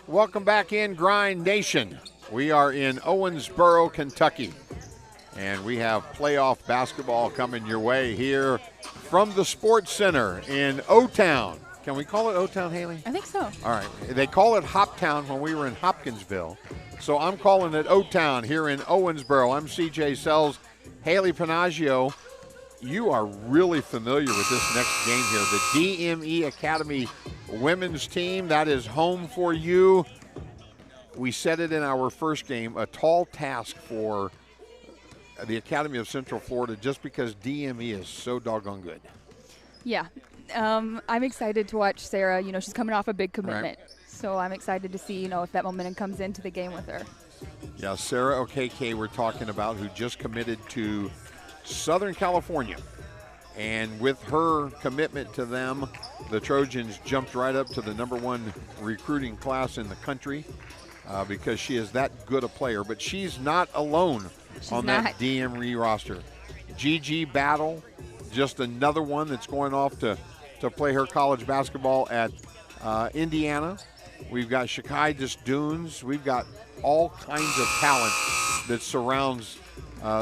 Welcome back in, Grind Nation. We are in Owensboro, Kentucky, and we have playoff basketball coming your way here from the Sports Center in O-Town. Can we call it O-Town, Haley? I think so. All right. They call it Hoptown when we were in Hopkinsville, so I'm calling it O-Town here in Owensboro. I'm CJ Sells. Haley Panaggio, you are really familiar with this next game here. The DME Academy women's team, that is home for you. We said it in our first game, a tall task for the Academy of Central Florida just because DME is so doggone good. Yeah. I'm excited to watch Sarah. You know, she's coming off a big commitment. Right. So I'm excited to see, you know, if that momentum comes into the game with her. Yeah, Sarah Okeke we're talking about, who just committed to Southern California. And with her commitment to them, the Trojans jumped right up to the #1 recruiting class in the country because she is that good a player. But she's not alone on that DME roster. Gigi Battle, just another one that's going off to play her college basketball at Indiana. We've got Shakaitis Dunes. We've got all kinds of talent that surrounds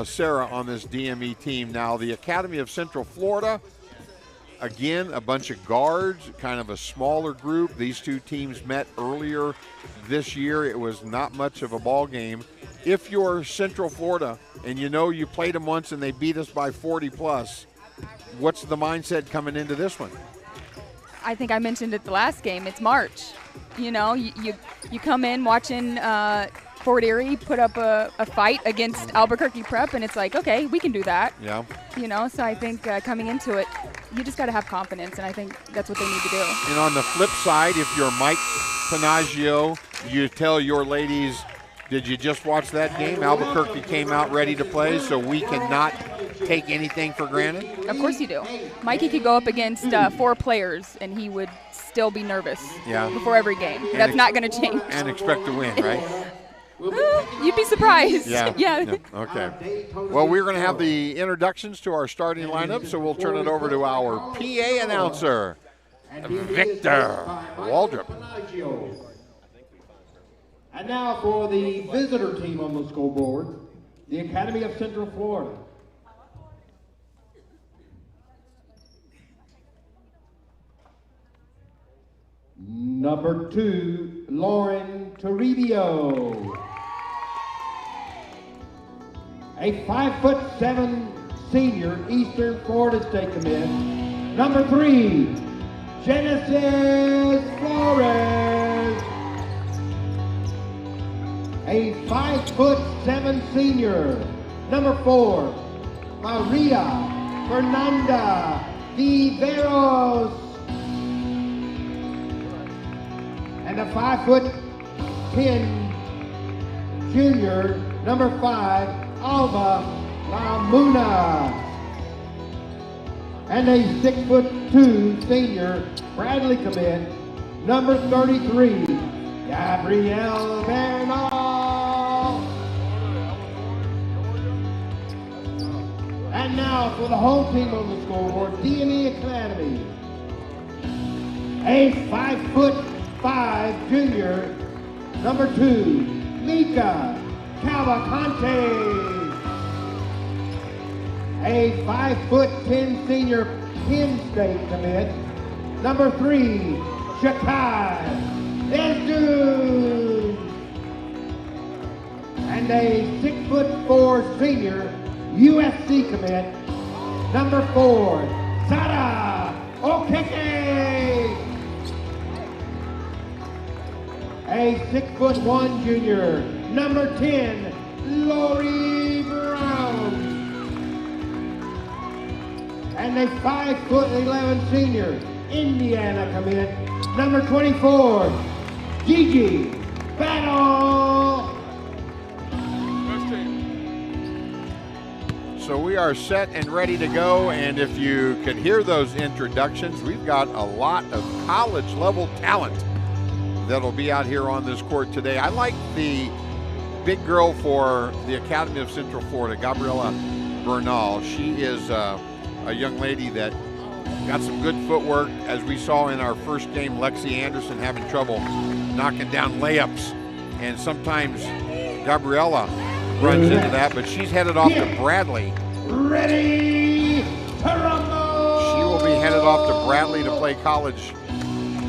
Sarah on this DME team. Now, the Academy of Central Florida, again, a bunch of guards, kind of a smaller group. These two teams met earlier this year. It was not much of a ball game. If you're Central Florida and you know you played them once and they beat us by 40+, what's the mindset coming into this one? I think I mentioned it the last game. It's March. You know, you come in watching Fort Erie put up a fight against Albuquerque Prep, and it's like, okay, we can do that. Yeah. You know, so I think coming into it, you just got to have confidence, and I think that's what they need to do. And on the flip side, if you're Mike Panaggio, you tell your ladies, did you just watch that game? Albuquerque came out ready to play, so we cannot take anything for granted? Of course you do. Mikey could go up against 4 players, and he would still be nervous before every game. That's not going to change. And expect to win, right? You'd be surprised. Yeah. Okay. Well, we're going to have the introductions to our starting lineup, so we'll turn it over to our PA announcer, Victor Waldrop. And now for the visitor team on the scoreboard, the Academy of Central Florida. Number 2, Lauren Toribio. A 5'7" senior, Eastern Florida State commit. Number 3, Genesis Flores. A 5'7" senior. Number 4, Maria Fernanda Viveros. And a 5'10" junior, number 5, Alba Lamuna. And a 6'2" senior Bradley commit, number 33, Gabrielle Bernal. And now for the home team on the scoreboard, DME Academy. A 5'5" junior, number 2, Mika Cavalcante. A 5'10" senior Penn State commit, number 3, Shakai Esdu. And a 6'4" senior USC commit, number 4, Sada Okeke. A 6'1" junior, number 10, Lori Brown. And a 5'11" senior, Indiana commit, number 24, Gigi Battle. So we are set and ready to go, and if you could hear those introductions, we've got a lot of college level talent that'll be out here on this court today. I like the big girl for the Academy of Central Florida, Gabriella Bernal. She is a young lady that got some good footwork, as we saw in our first game. Lexi Anderson having trouble knocking down layups, and sometimes Gabriella runs into that, but she's headed off to Bradley. Ready to rumble! She will be headed off to Bradley to play college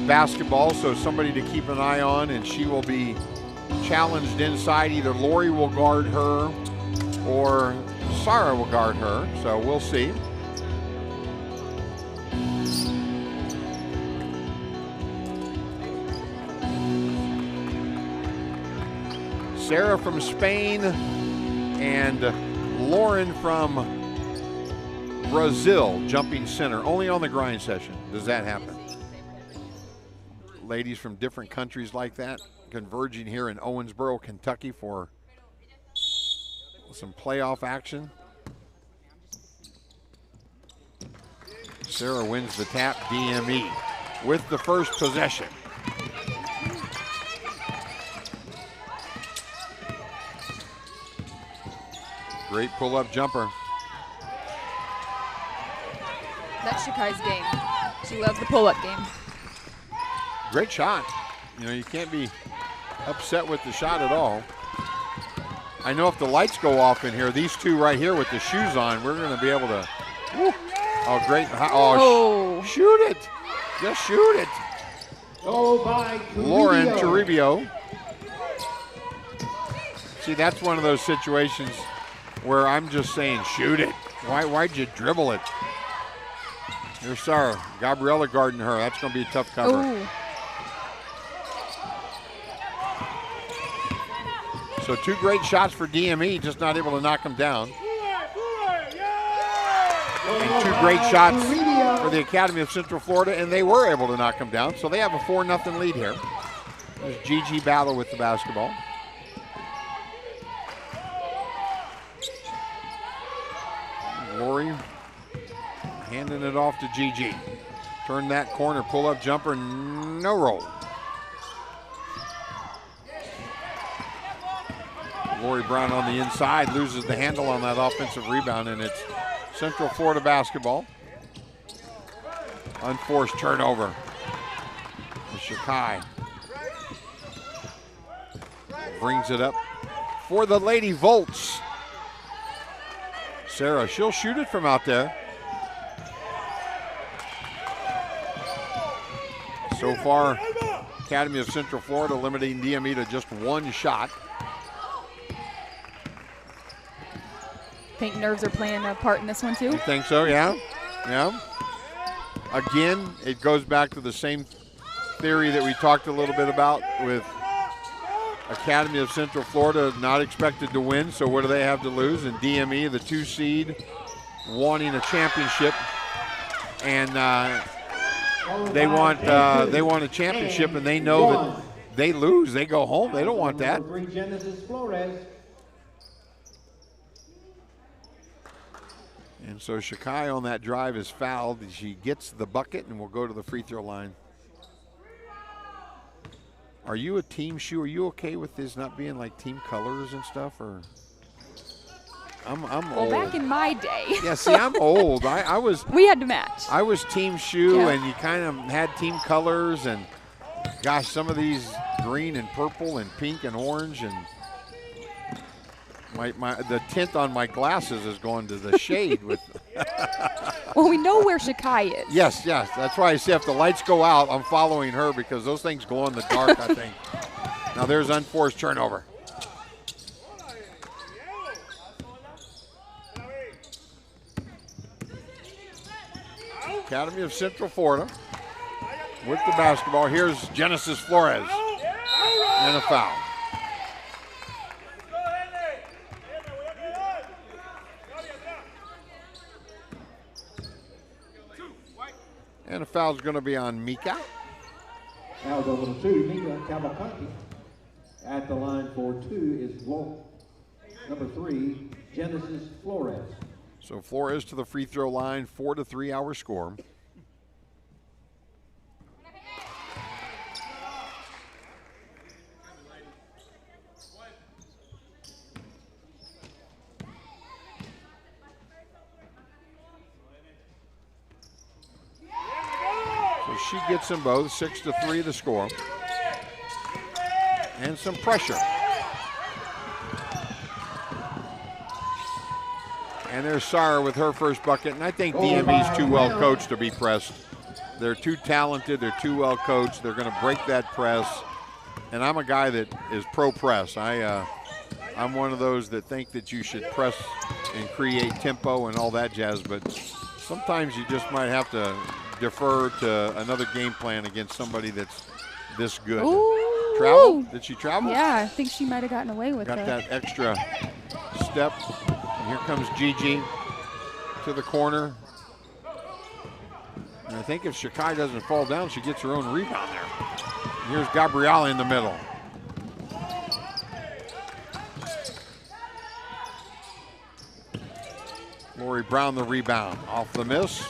basketball, so somebody to keep an eye on, and she will be challenged inside. Either Lori will guard her or Sarah will guard her, so we'll see. Sarah from Spain and Lauren from Brazil jumping center. Only on the grind session does that happen. Ladies from different countries like that converging here in Owensboro, Kentucky for some playoff action. Sarah wins the tap, DME with the first possession. Great pull-up jumper. That's Shakai's game. She loves the pull-up game. Great shot. You know, you can't be upset with the shot at all. I know if the lights go off in here, these two right here with the shoes on, we're going to be able to. Woo. Oh, great. Oh, shoot it. Just shoot it. Oh, by Lauren Toribio. See, that's one of those situations where I'm just saying, shoot it. Why'd you dribble it? Here's Sarah. Gabriella guarding her. That's going to be a tough cover. Ooh. So 2 great shots for DME, just not able to knock them down. And 2 great shots for the Academy of Central Florida, and they were able to knock them down. So they have a 4-0 lead here. There's Gigi Battle with the basketball. Lori handing it off to Gigi. Turn that corner, pull-up jumper, no roll. Lori Brown on the inside loses the handle on that offensive rebound, and it's Central Florida basketball. Unforced turnover. Shakai brings it up for the Lady Volts. Sarah, she'll shoot it from out there. So far, Academy of Central Florida limiting DME to just 1 shot. Think nerves are playing a part in this one too? You think so? Yeah. Yeah. Again, it goes back to the same theory that we talked a little bit about with Academy of Central Florida not expected to win, so what do they have to lose? And DME, the 2 seed, wanting a championship, and they want a championship, and they know that they lose, they go home. They don't want that. And so Shakai on that drive is fouled. She gets the bucket and will go to the free throw line. Are you a team shoe? Are you okay with this not being like team colors and stuff? Or I'm Well, old. back in my day. Yeah, see, I'm old. I was. We had to match. I was team shoe, Yeah. and you kind of had team colors, and gosh, some of these green and purple and pink and orange, and the tint on my glasses is going to the shade with. Well, we know where Shakai is. Yes, that's why I say if the lights go out, I'm following her because those things glow in the dark, I think. Now there's unforced turnover. Academy of Central Florida with the basketball. Here's Genesis Flores and a foul. And a foul is going to be on Mika. Foul number 2, Mika Cavalcanti. At the line for 2 is number 3, Genesis Flores. So Flores to the free throw line, 4-3 our score. So she gets them both, 6-3 the score. And some pressure. And there's Sarah with her first bucket, and I think DME's too well coached to be pressed. They're too talented, they're too well coached, they're gonna break that press. And I'm a guy that is pro-press. I'm one of those that think that you should press and create tempo and all that jazz, but sometimes you just might have to defer to another game plan against somebody that's this good. Ooh. Travel? Did she travel? Yeah, I think she might have gotten away with Got that extra step. And here comes Gigi to the corner. And I think if Shakai doesn't fall down, she gets her own rebound there. And here's Gabriella in the middle. Lori Brown the rebound. Off the miss.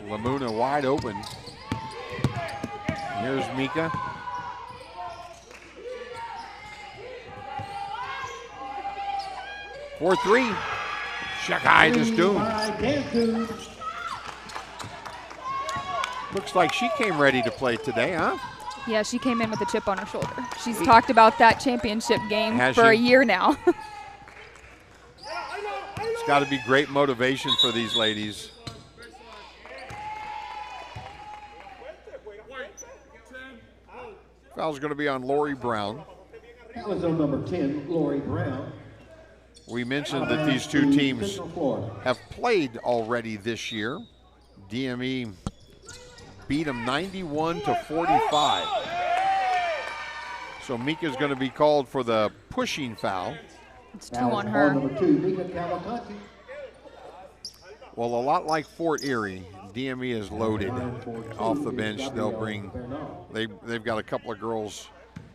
Lamuna wide open. And here's Mika. For 3. Shakai just doomed. Looks like she came ready to play today, huh? Yeah, she came in with a chip on her shoulder. She's talked about that championship game for a year now. It's got to be great motivation for these ladies. Foul's going to be on Lori Brown. That was on number 10, Lori Brown. We mentioned that these two teams have played already this year. DME beat them 91-45. So Mika's going to be called for the pushing foul. It's 2 on her. Number 2, Mika Cavalcanti. Well, a lot like Fort Erie, DME is loaded off the bench. They'll bring, they've got a couple of girls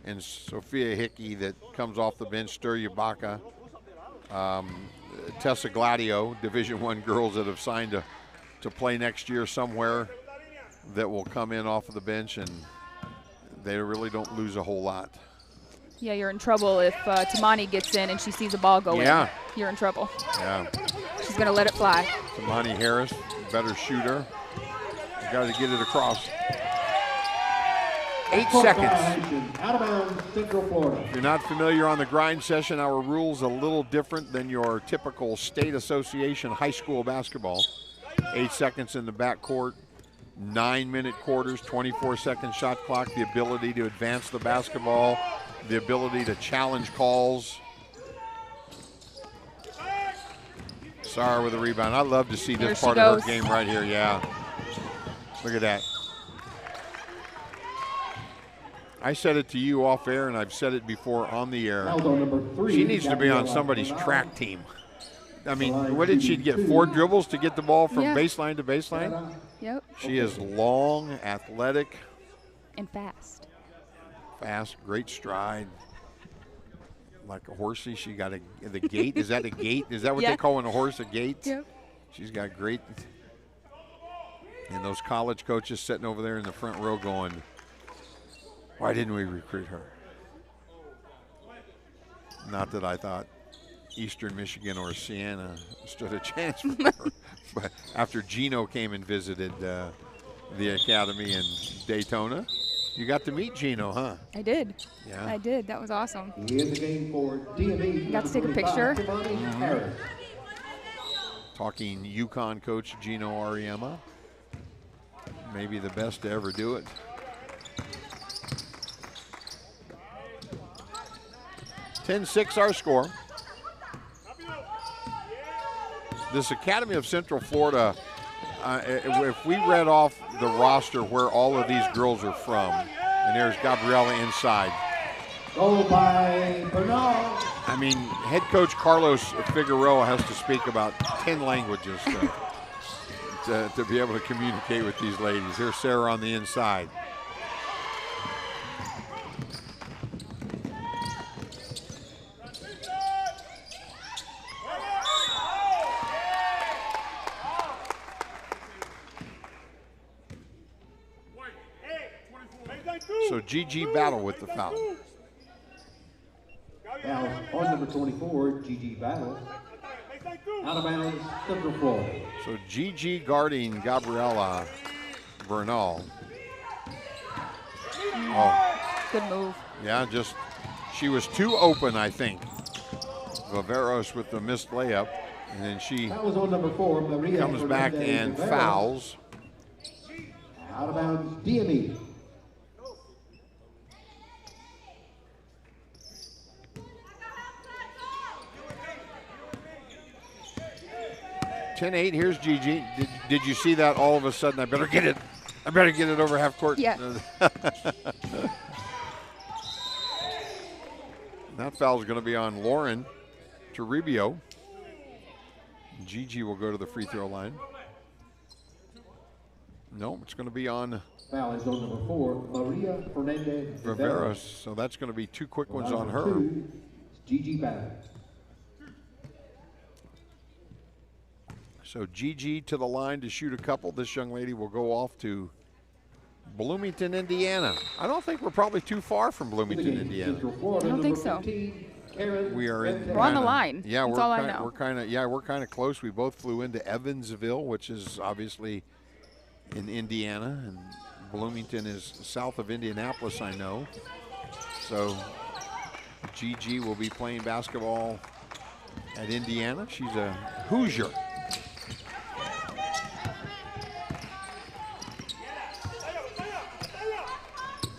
in Sophia Hickey that comes off the bench, Sturya Baca, Tessa Gladio, Division I girls that have signed to play next year somewhere that will come in off of the bench, and they really don't lose a whole lot. Yeah, you're in trouble if Tamani gets in and she sees a ball go in. You're in trouble. Yeah. She's going to let it fly. Tamani Harris, better shooter. You got to get it across. 8 seconds. Out of bounds, Central Florida. If you're not familiar on the grind session, our rules a little different than your typical state association high school basketball. 8 seconds in the backcourt, 9-minute quarters, 24-second shot clock, the ability to advance the basketball, the ability to challenge calls. Sarah with a rebound. I love to see this part of her game right here. Yeah. Look at that. I said it to you off air, and I've said it before on the air. She needs to be on somebody's track team. I mean, what did she get? 4 dribbles to get the ball from baseline to baseline? Yep. She is long, athletic. And fast. Fast, great stride. Like a horsey, she got the gait. Is that a gait? Is that what they call when a horse a gait? Yep. She's got great, and those college coaches sitting over there in the front row going, why didn't we recruit her? Not that I thought Eastern Michigan or Siena stood a chance for her, but after Gino came and visited the academy in Daytona, you got to meet Gino, huh? I did. Yeah. I did. That was awesome. In the game for DME. Got to take a picture. Harris. Talking UConn coach Gino Ariema. Maybe the best to ever do it. (10-6) our score. This Academy of Central Florida, if we read off the roster where all of these girls are from, and there's Gabriela inside. Goal by Bernal. I mean, head coach Carlos Figueroa has to speak about 10 languages to be able to communicate with these ladies. Here's Sarah on the inside. So Gigi Battle with the foul. Foul on number 24, Gigi Battle. Out of bounds, Central Florida. So Gigi guarding Gabriela Bernal. Oh, Good move. yeah, just she was too open, I think. Viveros with the missed layup, and then she That was on number 4, Maria. comes back and Fernandez-Rivera. fouls. Out of bounds, DME. 10-8, here's Gigi. Did you see that all of a sudden? I better get it over half court. Yeah. That foul is going to be on Lauren Toribio. Gigi will go to the free throw line. No, it's going to be on Foul is on number 4, Maria Fernandez-Rivera. Viveros. So that's going to be 2 quick ones on Number her. 2, Gigi Battle. So Gigi to the line to shoot a couple. This young lady will go off to Bloomington, Indiana. I don't think we're probably too far from Bloomington, Indiana. I don't think so. We are in. We're on the line. Yeah, That's all I know. We're kind of close. We both flew into Evansville, which is obviously in Indiana, and Bloomington is south of Indianapolis, I know. So Gigi will be playing basketball at Indiana. She's a Hoosier.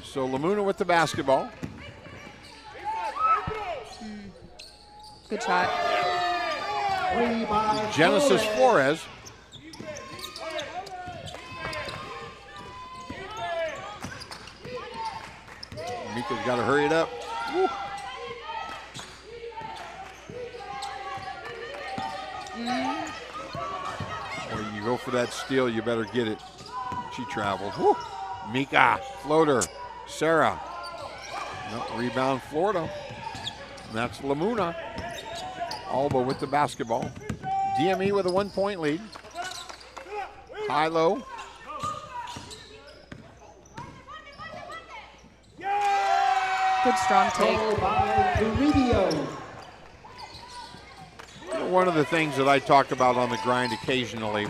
So Lamuna with the basketball. Good shot. Genesis Flores. Mika's got to hurry it up. Woo. When you go for that steal, you better get it. She traveled. Woo. Mika, floater. Sarah. No, rebound Florida. And that's Lamuna. Alba with the basketball. DME with a 1-point lead. High-low. Good strong take. One of the things that I talk about on the grind occasionally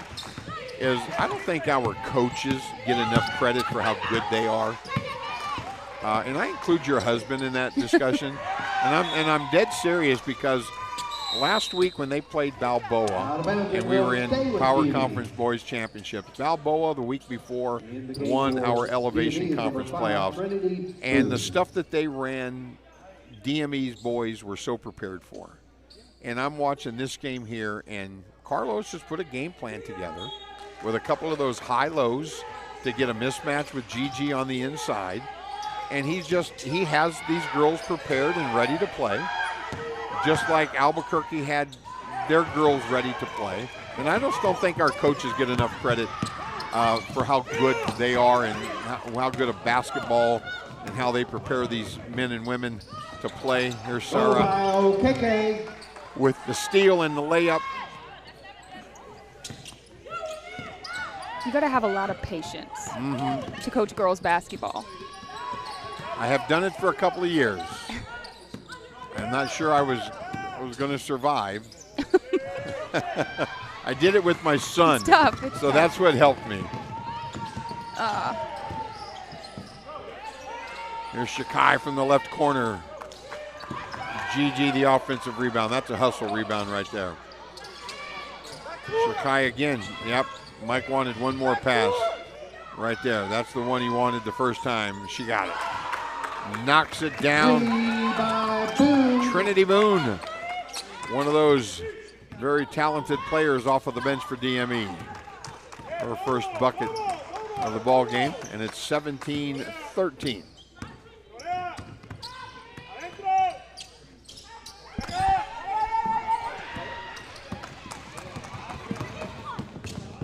is I don't think our coaches get enough credit for how good they are. And I include your husband in that discussion. and I'm dead serious because last week when they played Balboa and we were in Power Conference Boys Championships, Balboa the week before won our Elevation Conference playoffs. And the stuff that they ran, DME's boys were so prepared for. And I'm watching this game here, and Carlos just put a game plan together with a couple of those high-lows to get a mismatch with Gigi on the inside. And he has these girls prepared and ready to play, just like Albuquerque had their girls ready to play. And I just don't think our coaches get enough credit for how good they are and how good of basketball and how they prepare these men and women to play. Here's Sarah with the steal and the layup. You got to have a lot of patience to coach girls basketball. I have done it for a couple of years. I'm not sure I was going to survive. I did it with my son. It's tough. So that's what helped me. Here's Shakai from the left corner. Gigi, the offensive rebound. That's a hustle rebound right there. Shakai again. Yep. Mike wanted one more pass right there. That's the one he wanted the first time. She got it. Knocks it down. Trinity Boone. One of those very talented players off of the bench for DME. Her first bucket of the ball game, and it's 17-13.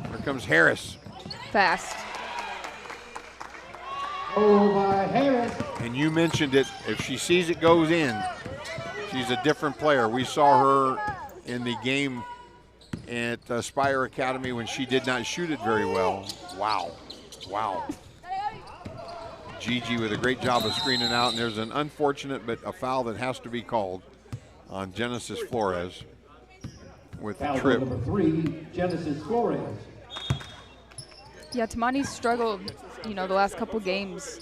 Here comes Harris. Fast. Oh, by Harris. And you mentioned it. If she sees it goes in, she's a different player. We saw her in the game at Spire Academy when she did not shoot it very well. Wow. Wow. Gigi with a great job of screening out, and there's an unfortunate but a foul that has to be called on Genesis Flores with the trip. Number 3, Genesis Flores. Yeah, Tamani's struggled, the last couple games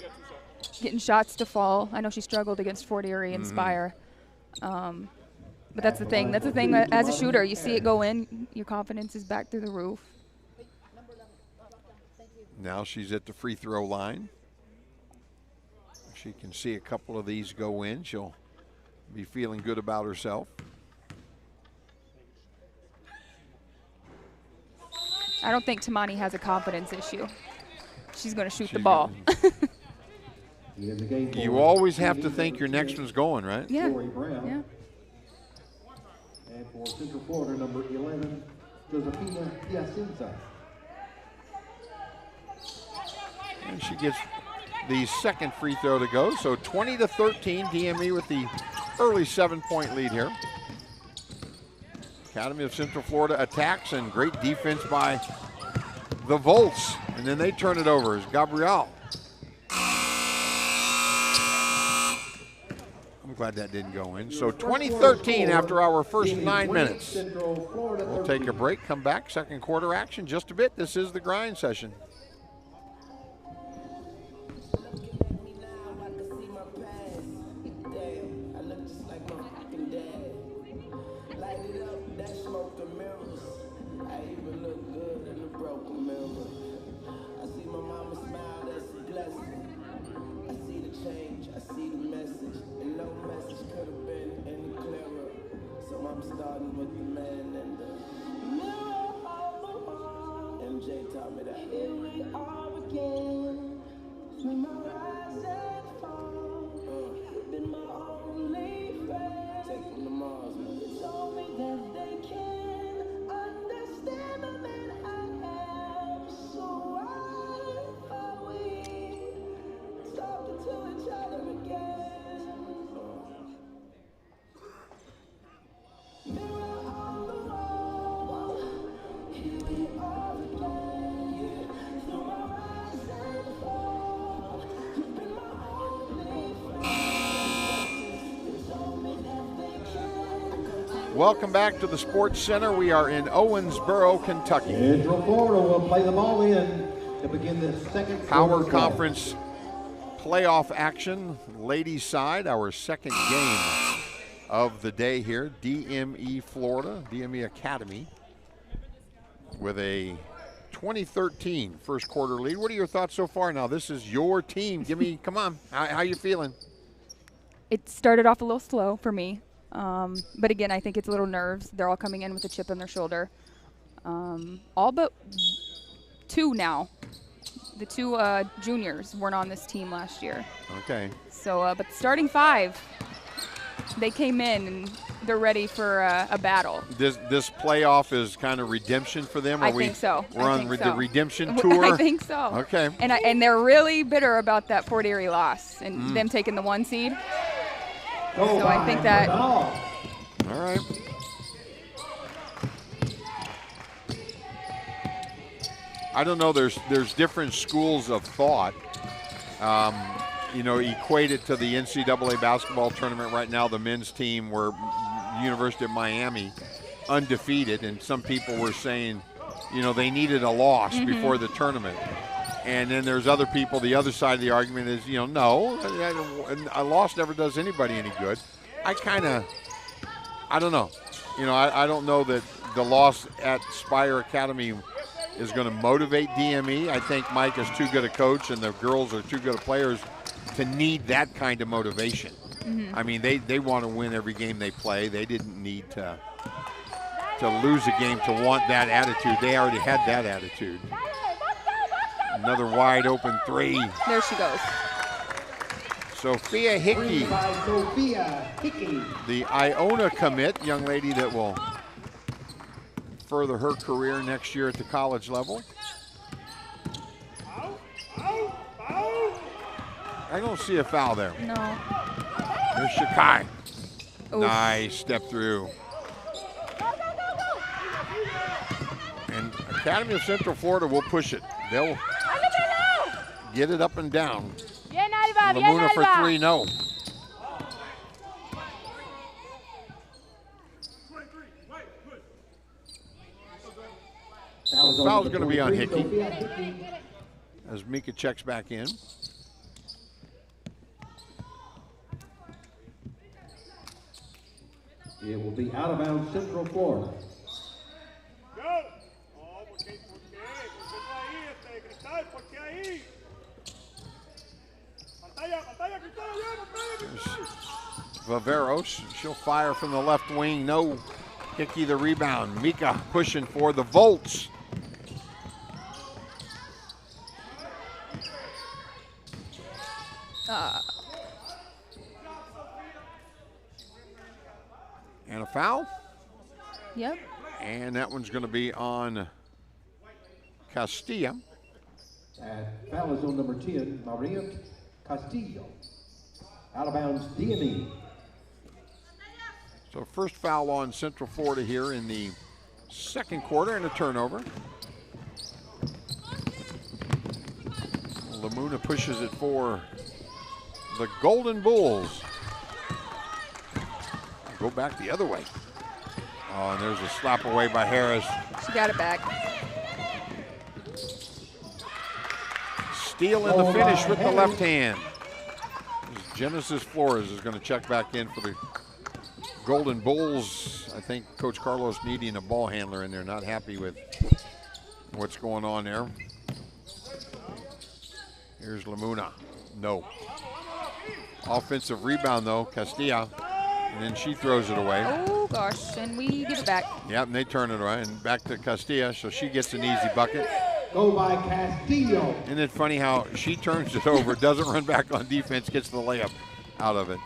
getting shots to fall. I know she struggled against Fort Erie and Spire. But that's the thing. That's the thing as a shooter. You see it go in, your confidence is back through the roof. Now she's at the free throw line. If she can see a couple of these go in, she'll be feeling good about herself. I don't think Tamani has a confidence issue. She's going to shoot the ball. You always have to think your next one's going, right? Yeah. Yeah. And for Central Florida, number 11, Josefina Piacenza. And she gets the second free throw to go. So 20-13, DME with the early 7-point lead here. Academy of Central Florida attacks, and great defense by the Volts. And then they turn it over as Gabrielle. I'm glad that didn't go in. So 20-13 after our first 9 minutes. We'll take a break, come back, second quarter action just a bit. This is the grind session. Starting with the man and the mirror on the wall. MJ taught me that. Here we are again. Through my rise and fall. You've been my only friend. Take them to Mars, man. You told me that they can understand the man I am. So why are we talking to each other again? Welcome back to the Sports Center. We are in Owensboro, Kentucky. Central Florida will play the ball in to begin the second Power Conference playoff action. Ladies side, our second game of the day here. DME Florida, DME Academy, with a 20-13 first quarter lead. What are your thoughts so far? Now, this is your team. Give me, come on, how you feeling? It started off a little slow for me. But again, I think it's a little nerves. They're all coming in with a chip on their shoulder. All but 2 now. The 2 juniors weren't on this team last year. Okay. So, but starting 5, they came in and they're ready for a battle. This playoff is kind of redemption for them? I think so. We're on the redemption tour? I think so. Okay. And they're really bitter about that Fort Erie loss and them taking the 1 seed. So I think that. All right. I don't know. There's different schools of thought. You know, equate it to the NCAA basketball tournament right now. The men's team were University of Miami, undefeated, and some people were saying, you know, they needed a loss before the tournament. And then there's other people, the other side of the argument is, you know, no, a loss never does anybody any good. I don't know. You know, I don't know that the loss at Spire Academy is going to motivate DME. I think Mike is too good a coach and the girls are too good of players to need that kind of motivation. I mean, they want to win every game they play. They didn't need to lose a game to want that attitude. They already had that attitude. Another wide open three. There she goes. Sophia Hickey. Three by Sophia Hickey. The Iona commit, young lady that will further her career next year at the college level. I don't see a foul there. No. There's Shakai. Oof. Nice step through. And Academy of Central Florida will push it. They'll get it up and down. Lamuna for three, no. Foul's going to be on Hickey as Mika checks back in. It will be out of bounds, Central Florida. Viveros, she'll fire from the left wing. No. Hickey the rebound. Mika pushing for the Volts. And a foul. Yep. And that one's going to be on Castilla. Foul is on number 10, Maria Castillo. Out of bounds, DME. So first foul on Central Florida here in the second quarter and a turnover. Lamuna pushes it for the Golden Bulls. Go back the other way. Oh, and there's a slap away by Harris. She got it back. Steal in the finish with the left hand. Genesis Flores is going to check back in for the Golden Bulls. I think Coach Carlos needing a ball handler in there, not happy with what's going on there. Here's Lamuna. No. Offensive rebound, though, Castilla. And then she throws it away. Oh, gosh, and we give it back. Yep, and they turn it around. And back to Castilla, so she gets an easy bucket. Go by Castillo. Isn't it funny how she turns it over, doesn't run back on defense, gets the layup out of it.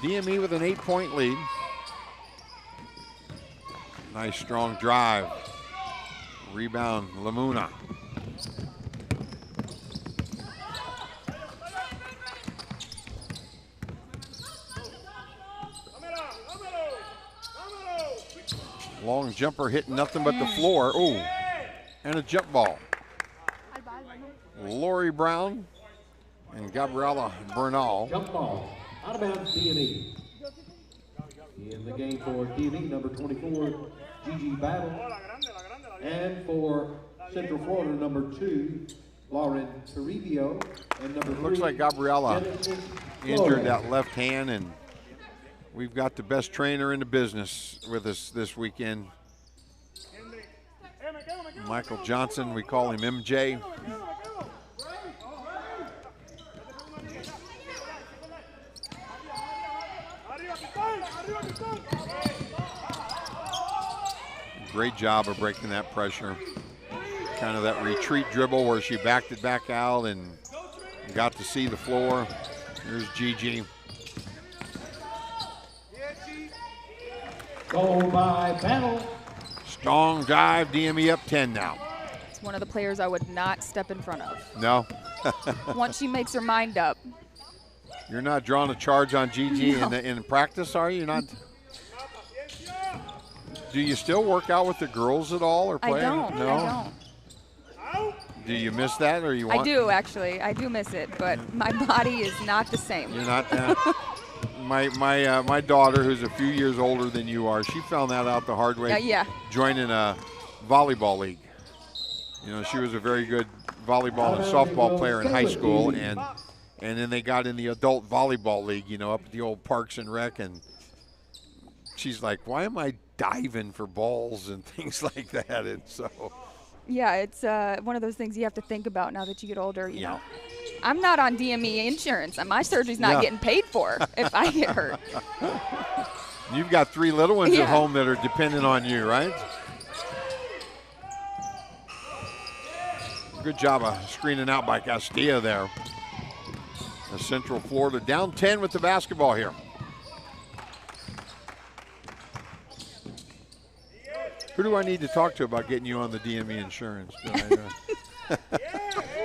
DME with an 8-point lead. Nice strong drive. Rebound, Lamuna. Long jumper hitting nothing but the floor. Oh, and a jump ball. Lori Brown and Gabriela Bernal. Jump ball. Out of bounds, DME. In the game for DME, number 24, Gigi Battle. And for Central Florida, number 2, Lauren Toribio. And number 3, looks like Gabriela Genesis injured Flores. that left hand, and we've got the best trainer in the business with us this weekend. Michael Johnson, we call him MJ. Great job of breaking that pressure. Kind of that retreat dribble where she backed it back out and got to see the floor. Here's Gigi. Goal by Battle. Strong drive, DME up 10 now. It's one of the players I would not step in front of. No. Once she makes her mind up. You're not drawing a charge on Gigi in practice, are you? Not. Do you still work out with the girls at all or play? I don't. No? I don't. Do you miss that, or you want? I do, actually. I do miss it, but my body is not the same. You're not. My daughter, who's a few years older than you are, she found that out the hard way. Yeah. Joining a volleyball league. You know, she was a very good volleyball and softball player in high school, and then they got in the adult volleyball league. You know, up at the old Parks and Rec, and she's like, "Why am I diving for balls and things like that?" And so. Yeah, it's one of those things you have to think about now that you get older. You Yeah. know, I'm not on DME insurance, and my surgery's not getting paid for if I get hurt. You've got 3 little ones Yeah. at home that are dependent on you, right? Good job of screening out by Castilla there. Central Florida down 10 with the basketball here. Who do I need to talk to about getting you on the DME insurance?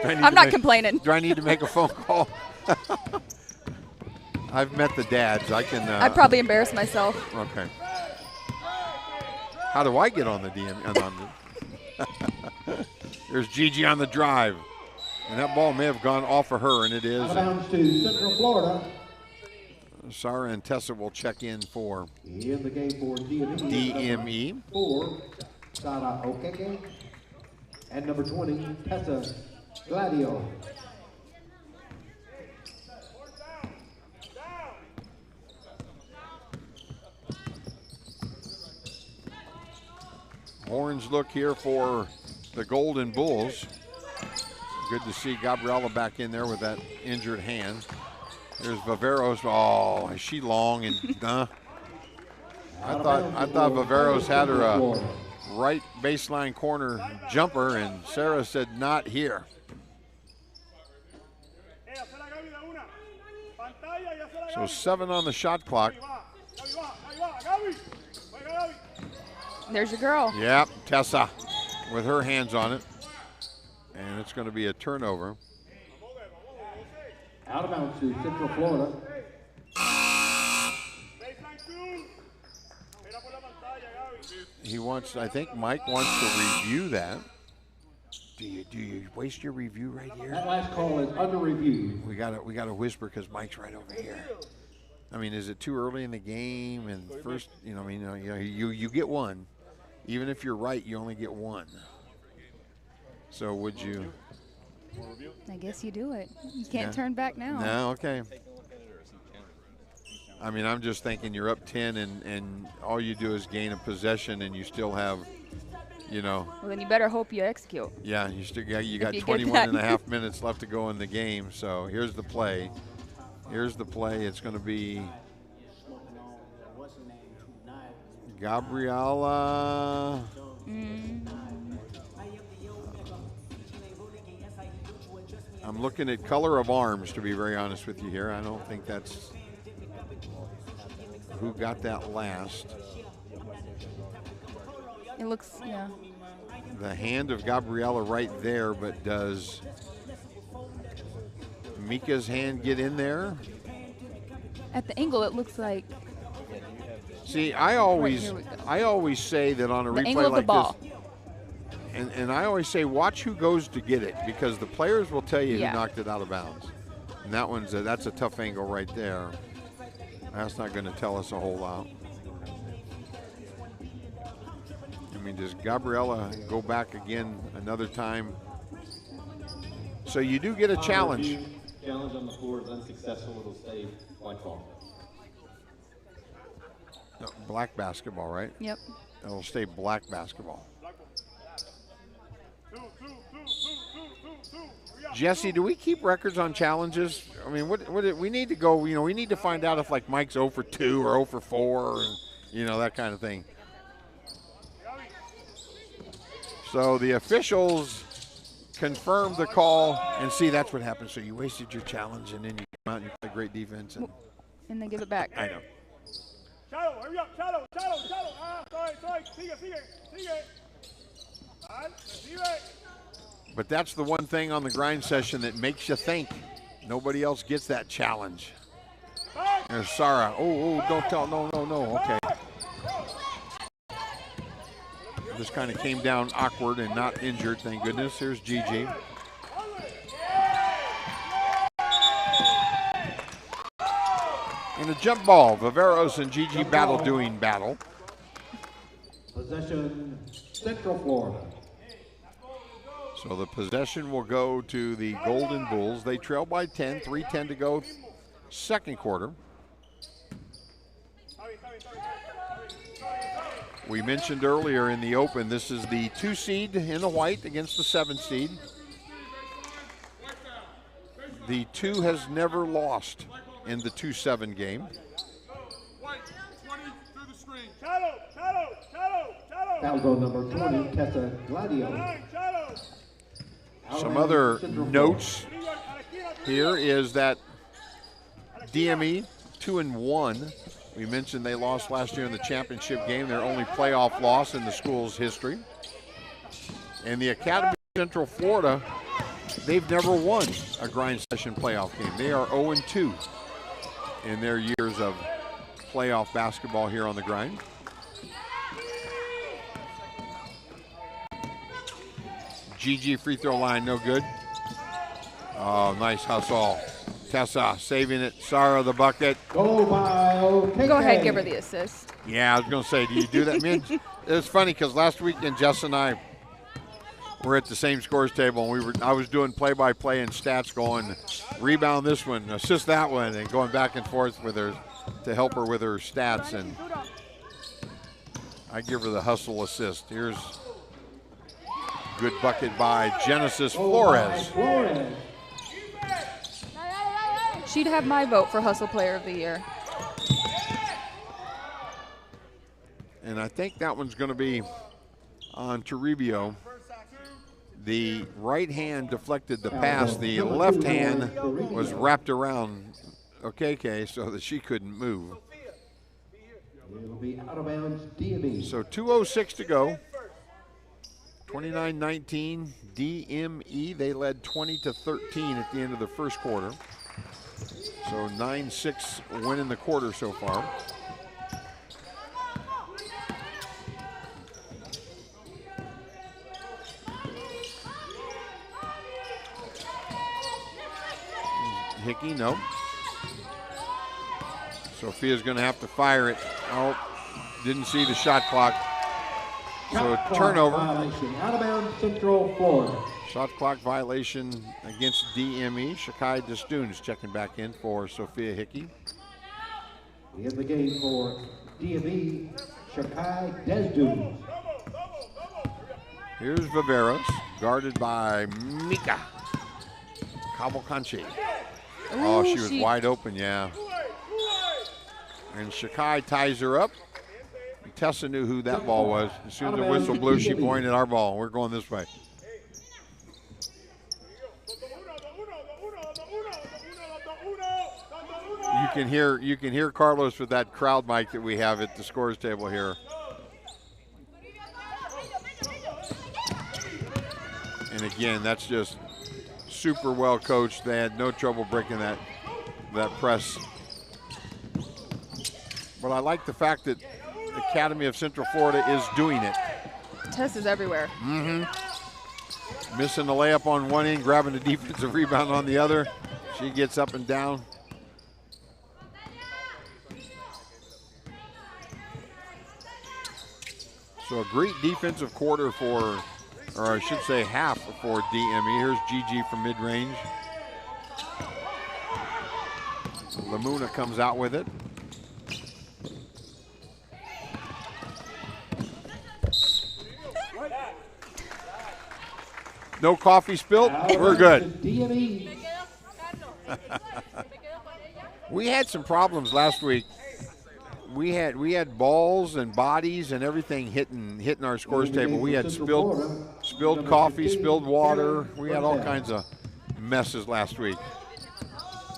I'm not complaining. Do I need to make a phone call? I've met the dads. I can. I'd probably embarrass myself. Okay. How do I get on the DME? There's Gigi on the drive. And that ball may have gone off of her, and it is. Out of bounds to Central Florida. Sarah and Tessa will check in for In the game for DME. 4, Sara Okeke. And number 20, Tessa Gladio. Horns look here for the Golden Bulls. Good to see Gabriella back in there with that injured hand. There's Viveros. Oh, is she long and I thought Viveros had her right baseline corner jumper, and Sarah said not here. So 7 on the shot clock. There's your girl. Yep, Tessa with her hands on it. And it's going to be a turnover. Out of bounds to Central Florida. I think Mike wants to review that. Do you waste your review right here? That last call is under review. We gotta whisper because Mike's right over here. I mean, is it too early in the game? And first, you get one. Even if you're right, you only get one. So would you? I guess you do it. You can't turn back now. No, okay. I mean, I'm just thinking you're up 10 and all you do is gain a possession and you still have, Well, then you better hope you execute. Yeah, you got you 21 and a half minutes left to go in the game. So here's the play. It's going to be Gabriella. I'm looking at color of arms, to be very honest with you here. I don't think that's who got that last. It looks, The hand of Gabriella right there, but does Mika's hand get in there? At the angle, it looks like. See, I always say that on a The replay angle of the like ball. this, and I always say watch who goes to get it, because the players will tell you who knocked it out of bounds. And that's a tough angle right there. That's not going to tell us a whole lot. I mean, does Gabriella go back again another time? So you do get a challenge. Challenge on the floor is unsuccessful. It'll stay black ball. No, black basketball, right? Yep. It'll stay black basketball. Jesse, do we keep records on challenges? I mean, what we need to go, we need to find out if like Mike's 0 for 2 or 0 for 4, and, that kind of thing. So the officials confirmed the call, and see, that's what happened. So you wasted your challenge, and then you come out and you play great defense. And they give it back. I know. But that's the one thing on the grind session that makes you think. Nobody else gets that challenge. There's Sarah. Oh, don't tell. No. Okay. This kind of came down awkward and not injured, thank goodness. Here's Gigi. And a jump ball, Viveros and Gigi battle. Possession, Central Florida. So the possession will go to the Golden Bulls. They trail by 10, 3:10 to go, second quarter. We mentioned earlier in the open, this is the 2 seed in the white against the 7 seed. The 2 has never lost in the 2-7 game. Foul zone number 20, Tessa Gladio. Some other notes here is that DME 2-1. We mentioned they lost last year in the championship game, their only playoff loss in the school's history. And the Academy of Central Florida, they've never won a grind session playoff game. They are 0-2 in their years of playoff basketball here on the grind. GG free throw line, no good. Oh, nice hustle. Tessa saving it. Sarah the bucket. Go ahead, give her the assist. Yeah, I was going to say, do you do that? It's funny because last weekend Jess and I were at the same scores table, and I was doing play-by-play and stats, going rebound this one, assist that one, and going back and forth with her to help her with her stats. And I give her the hustle assist. Here's good bucket by Genesis Flores. She'd have my vote for Hustle Player of the Year. And I think that one's going to be on Toribio. The right hand deflected the pass. The left hand was wrapped around Okeke so that she couldn't move. It'll be out of bounds, DME. So 2:06 to go. 29-19 DME. They led 20-13 at the end of the first quarter. So 9-6 win in the quarter so far. Hickey, no. Sophia's going to have to fire it. Oh, didn't see the shot clock. So a turnover. Out of bounds, Central Florida. Shot clock violation against DME. Shakai Destoons checking back in for Sophia Hickey. In the game for DME, Shakai Desdunes. Here's Viveros, guarded by Mika Cavalcanti. Oh, she was wide open, yeah. And Shakai ties her up. Tessa knew who that ball was. As soon as the whistle blew, she pointed our ball. We're going this way. You can hear Carlos with that crowd mic that we have at the scores table here. And again, that's just super well coached. They had no trouble breaking that press. But I like the fact that Academy of Central Florida is doing it. Tess is everywhere. Missing the layup on one end, grabbing the defensive rebound on the other. She gets up and down. So a great defensive quarter for, or I should say half for DME. Here's Gigi from mid-range. Lamuna comes out with it. No coffee spilled? We're good. We had some problems last week. We had balls and bodies and everything hitting our scores table. We had spilled coffee, spilled water. We had all kinds of messes last week.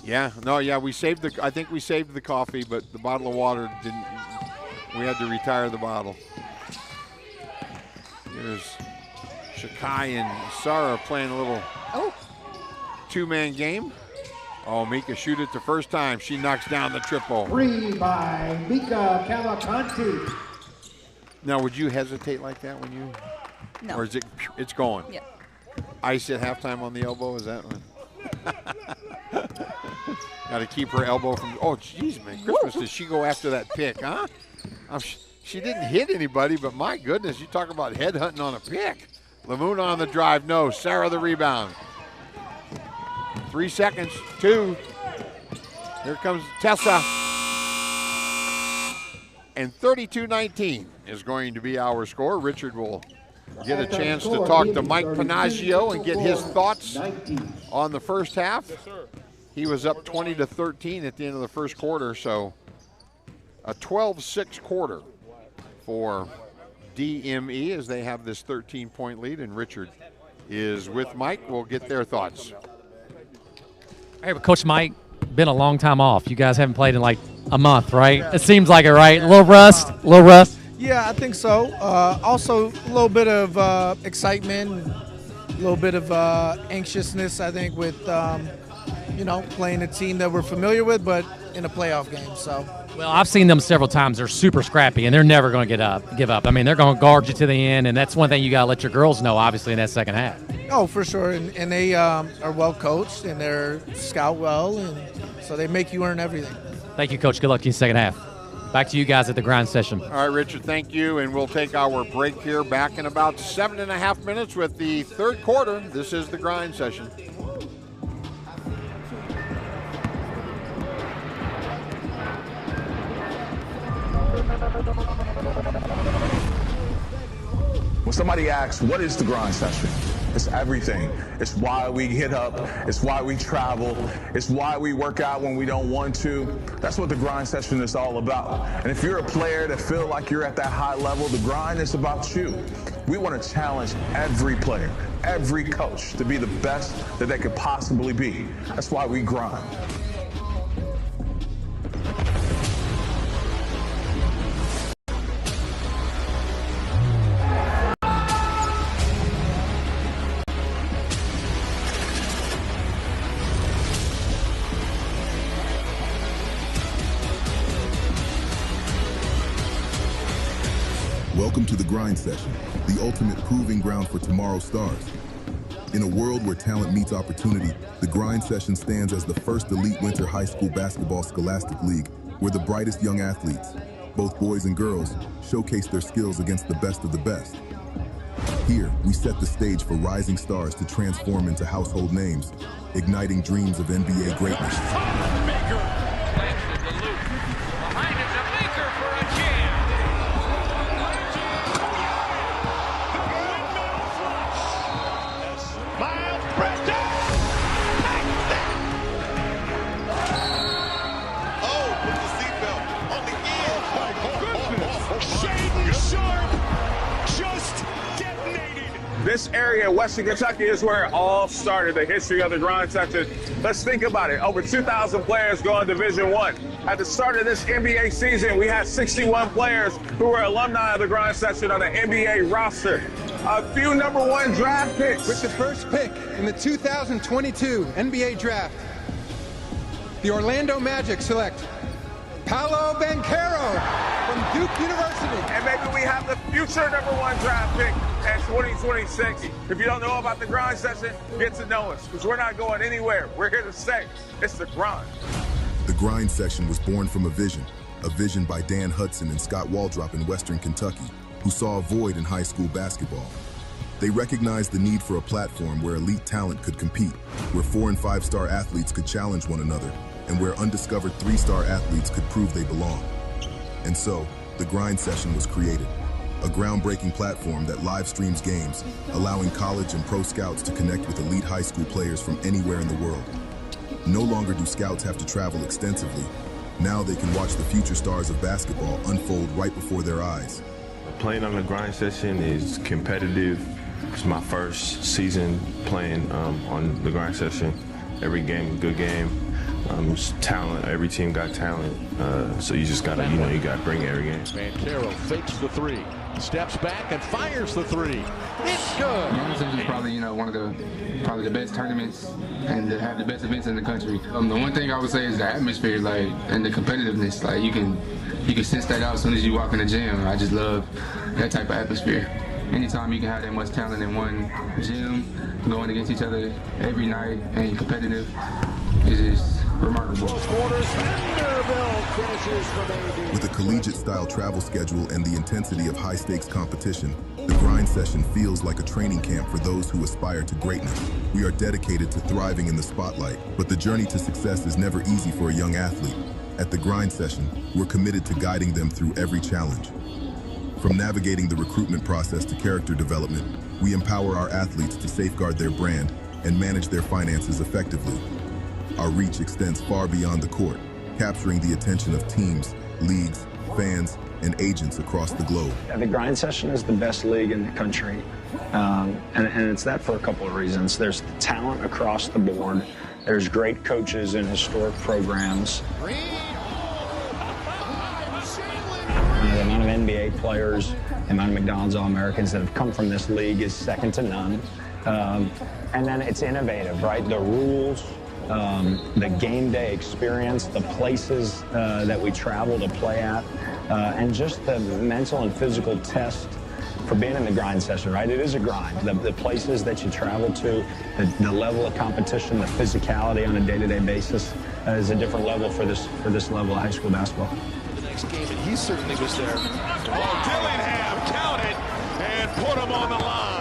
Yeah, I think we saved the coffee, but the bottle of water didn't. We had to retire the bottle. Here's Shakai and Sarah playing a little two-man game. Oh, Mika shoot it the first time. She knocks down the triple. Three by Mika Cavalcanti. Now, would you hesitate like that when you? No. Or is it's going? Yeah. Ice at halftime on the elbow, is that one? Got to keep her elbow from. Oh, jeez, man, Christmas! Did she go after that pick, huh? She didn't hit anybody, but my goodness, you talk about headhunting on a pick. Lamuna on the drive, no. Sarah the rebound. 3 seconds, 2. Here comes Tessa. And 32-19 is going to be our score. Richard will get a chance to talk to Mike Panaggio and get his thoughts on the first half. He was up 20-13 at the end of the first quarter, so a 12-6 quarter for DME as they have this 13-point lead, and Richard is with Mike. We'll get their thoughts. Hey, but Coach Mike, been a long time off. You guys haven't played in like a month, right? It seems like it, right? A little rust? Yeah, I think so. Also, a little bit of excitement, a little bit of anxiousness, I think, with, playing a team that we're familiar with, but in a playoff game, so. Well, I've seen them several times. They're super scrappy, and they're never going to give up. I mean, they're going to guard you to the end, and that's one thing you got to let your girls know, obviously, in that second half. Oh, for sure, and they are well coached, and they're scout well, and so they make you earn everything. Thank you, Coach. Good luck to you in the second half. Back to you guys at the grind session. All right, Richard, thank you, and we'll take our break here back in about 7.5 minutes with the third quarter. This is the grind session. When somebody asks, what is the grind session? It's everything. It's why we get up. It's why we travel. It's why we work out when we don't want to. That's what the grind session is all about. And if you're a player that feel like you're at that high level, the grind is about you. We want to challenge every player, every coach to be the best that they could possibly be. That's why we grind. Welcome to the grind session, the ultimate proving ground for tomorrow's stars. In a world where talent meets opportunity, the grind session stands as the first elite winter high school basketball scholastic league where the brightest young athletes, both boys and girls, showcase their skills against the best of the best. Here, we set the stage for rising stars to transform into household names, igniting dreams of NBA greatness. This area of Western Kentucky is where it all started, the history of the grind session. Let's think about it. Over 2,000 players going Division I. At the start of this NBA season, we had 61 players who were alumni of the grind session on the NBA roster. A few #1 draft picks. With the first pick in the 2022 NBA draft, the Orlando Magic select Paolo Banchero from Duke University. And maybe we have the future #1 draft pick at 2026. If you don't know about the grind session, get to know us, because we're not going anywhere. We're here to stay. It's the grind. The grind session was born from a vision by Dan Hudson and Scott Waldrop in Western Kentucky, who saw a void in high school basketball. They recognized the need for a platform where elite talent could compete, where 4- and 5-star athletes could challenge one another, and where undiscovered 3-star athletes could prove they belong. And so, the grind session was created, a groundbreaking platform that live streams games, allowing college and pro scouts to connect with elite high school players from anywhere in the world. No longer do scouts have to travel extensively. Now they can watch the future stars of basketball unfold right before their eyes. Playing on the grind session is competitive. It's my first season playing on the grind session. Every game, good game. It's talent. Every team got talent. So you just gotta, you gotta bring every game. Banchero fakes the three. Steps back and fires the three. It's good. This is probably, one of the best tournaments and to have the best events in the country. The one thing I would say is the atmosphere, and the competitiveness. You can sense that out as soon as you walk in the gym. I just love that type of atmosphere. Anytime you can have that much talent in one gym, going against each other every night and competitive, is just remarkable. With a collegiate-style travel schedule and the intensity of high-stakes competition, the grind session feels like a training camp for those who aspire to greatness. We are dedicated to thriving in the spotlight, but the journey to success is never easy for a young athlete. At the grind session, we're committed to guiding them through every challenge. From navigating the recruitment process to character development, we empower our athletes to safeguard their brand and manage their finances effectively. Our reach extends far beyond the court, capturing the attention of teams, leagues, fans, and agents across the globe. The grind session is the best league in the country, and it's that for a couple of reasons. There's talent across the board. There's great coaches and historic programs. The amount of NBA players, the amount of McDonald's All-Americans that have come from this league is second to none. And then it's innovative, right? The rules, the game day experience, the places that we travel to play at, and just the mental and physical test for being in the grind session, right? It is a grind. The places that you travel to, the level of competition, the physicality on a day-to-day basis is a different level for this level of high school basketball. The next game, and he certainly was there. Oh, Dillingham counted and put him on the line.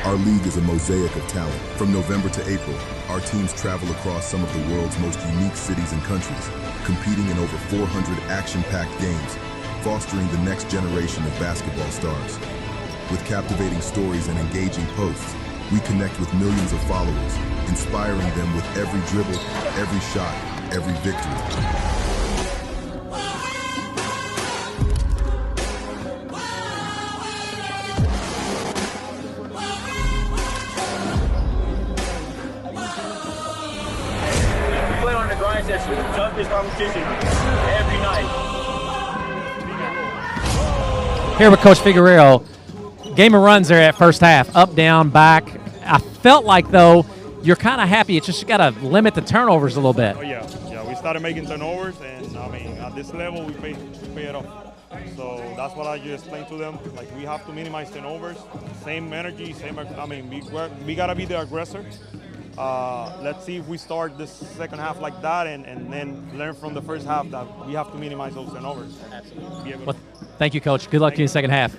Our league is a mosaic of talent. From November to April, our teams travel across some of the world's most unique cities and countries, competing in over 400 action-packed games, fostering the next generation of basketball stars. With captivating stories and engaging posts, we connect with millions of followers, inspiring them with every dribble, every shot, every victory. Toughest competition every night. Here with Coach Figueroa. Game of runs there at first half, up, down, back. I felt like, though, you're kind of happy. It's just you got to limit the turnovers a little bit. Oh, yeah. We started making turnovers, and, at this level, we pay it off. So that's what I just explained to them. We have to minimize turnovers. Same energy, we got to be the aggressor. Let's see if we start this second half like that and then learn from the first half that we have to minimize those turnovers. Absolutely. Well, thank you, Coach. Good luck to you in the second half.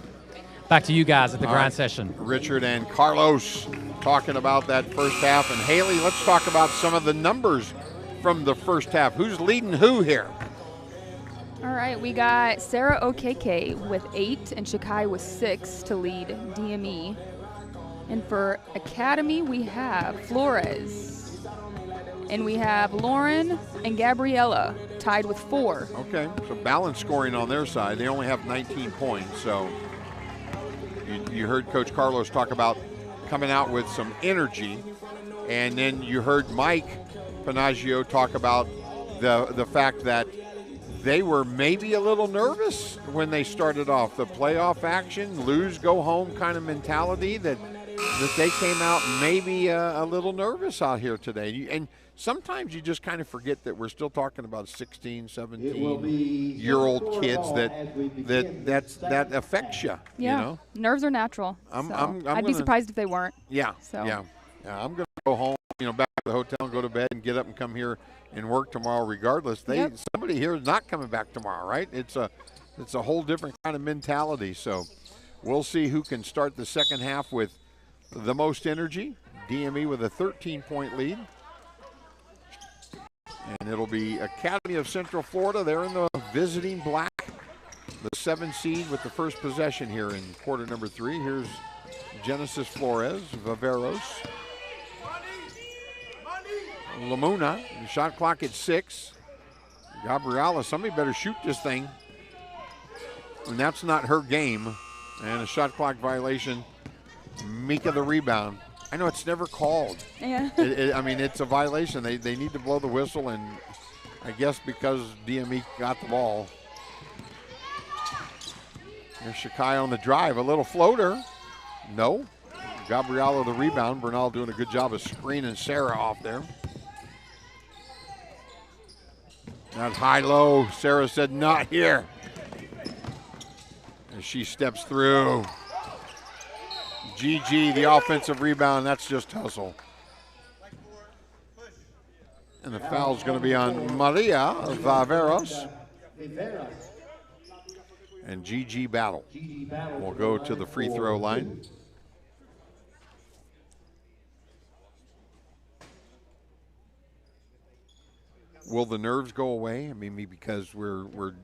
Back to you guys at the grind session. Richard and Carlos talking about that first half. And Haley, let's talk about some of the numbers from the first half. Who's leading who here? All right, we got Sarah Okeke with 8 and Shakai with 6 to lead DME. And for Academy, we have Flores. And we have Lauren and Gabriella tied with 4. Okay, so balanced scoring on their side. They only have 19 points. So you heard Coach Carlos talk about coming out with some energy. And then you heard Mike Panaggio talk about the fact that they were maybe a little nervous when they started off. The playoff action, lose, go home kind of mentality that they came out maybe a little nervous out here today. And sometimes you just kind of forget that we're still talking about 16, 17-year-old kids that affects you. Yeah, you know? Nerves are natural. I'd be surprised if they weren't. Yeah, yeah. I'm going to go home, back to the hotel and go to bed and get up and come here and work tomorrow regardless. Somebody here is not coming back tomorrow, right? It's a whole different kind of mentality. So We'll see who can start the second half with the most energy. DME with a 13-point lead. And it'll be Academy of Central Florida. They're in the visiting black. The 7 seed with the first possession here in quarter number 3. Here's Genesis Flores, Viveros. Lamuna, shot clock at 6. Gabriela, somebody better shoot this thing. And that's not her game. And a shot clock violation. Mika the rebound. I know it's never called. Yeah. I mean, it's a violation. They need to blow the whistle, and I guess because DME got the ball. There's Shakai on the drive. A little floater. No. Gabriela the rebound. Bernal doing a good job of screening Sarah off there. That's high-low. Sarah said, not here. As she steps through. GG, the offensive rebound. That's just hustle. And the foul's going to be on Maria Viveros. And GG Battle will go to the free throw line. Will the nerves go away? I mean, because we're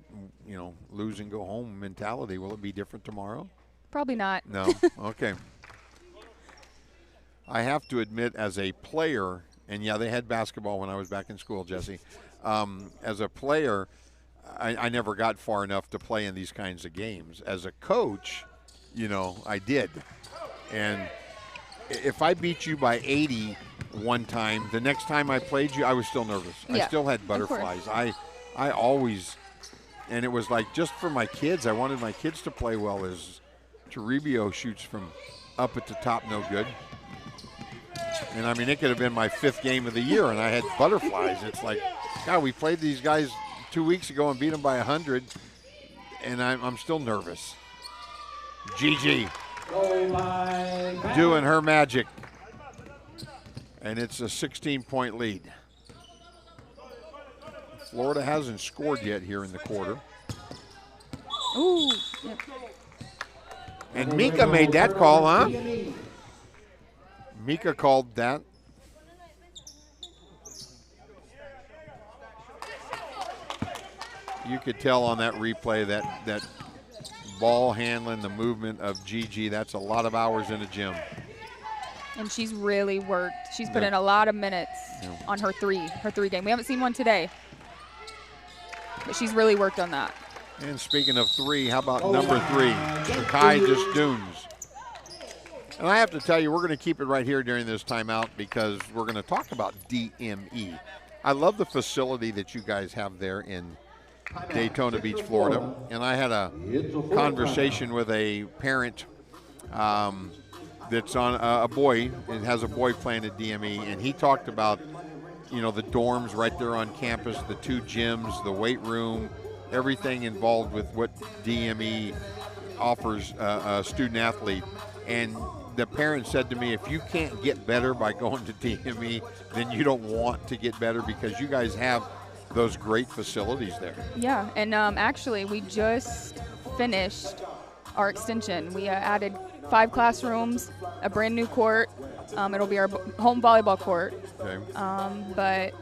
losing, go home mentality. Will it be different tomorrow? Probably not. No. Okay. I have to admit, as a player, and yeah, they had basketball when I was back in school, Jesse. As a player, I never got far enough to play in these kinds of games. As a coach, I did. And if I beat you by 80 one time, the next time I played you, I was still nervous. Yeah, I still had butterflies. I always, and it was like just for my kids, I wanted my kids to play well. As Toribio shoots from up at the top, no good. And I mean, it could have been my 5th game of the year, and I had butterflies. It's like, God, we played these guys 2 weeks ago and beat them by 100, and I'm still nervous. GG doing her magic. And it's a 16-point lead. Florida hasn't scored yet here in the quarter. Ooh. Yep. And Mika made that call, huh? Mika called that. You could tell on that replay that ball handling, the movement of Gigi, that's a lot of hours in the gym. And she's really worked. She's put in a lot of minutes on her three game. We haven't seen one today, but she's really worked on that. And speaking of 3, how about number 3, Kai just Dunes. And I have to tell you, we're going to keep it right here during this timeout because we're going to talk about DME. I love the facility that you guys have there in Daytona Beach, Florida. And I had a conversation with a parent that's on a boy, and has a boy playing at DME, and he talked about, the dorms right there on campus, the 2 gyms, the weight room, everything involved with what DME offers a student athlete. And the parent said to me, if you can't get better by going to DME, then you don't want to get better because you guys have those great facilities there. Yeah, and actually we just finished our extension. We added 5 classrooms, a brand new court. It'll be our home volleyball court. Okay. But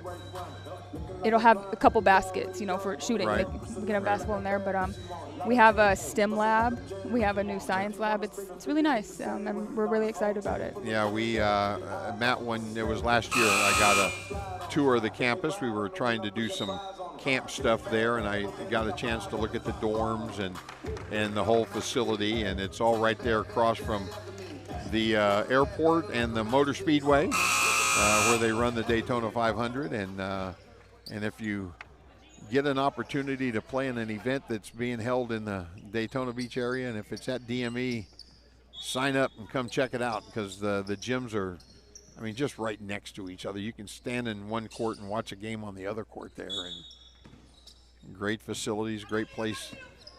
it'll have a couple baskets, for shooting. Right. We can have basketball in there, but we have a STEM lab. We have a new science lab. It's really nice, and we're really excited about it. Yeah, we, Matt, when it was last year, I got a tour of the campus. We were trying to do some camp stuff there, and I got a chance to look at the dorms and the whole facility, and it's all right there across from the airport and the motor speedway where they run the Daytona 500. And if you get an opportunity to play in an event that's being held in the Daytona Beach area, and if it's at DME, sign up and come check it out because the gyms are, just right next to each other. You can stand in one court and watch a game on the other court there, and great facilities, great place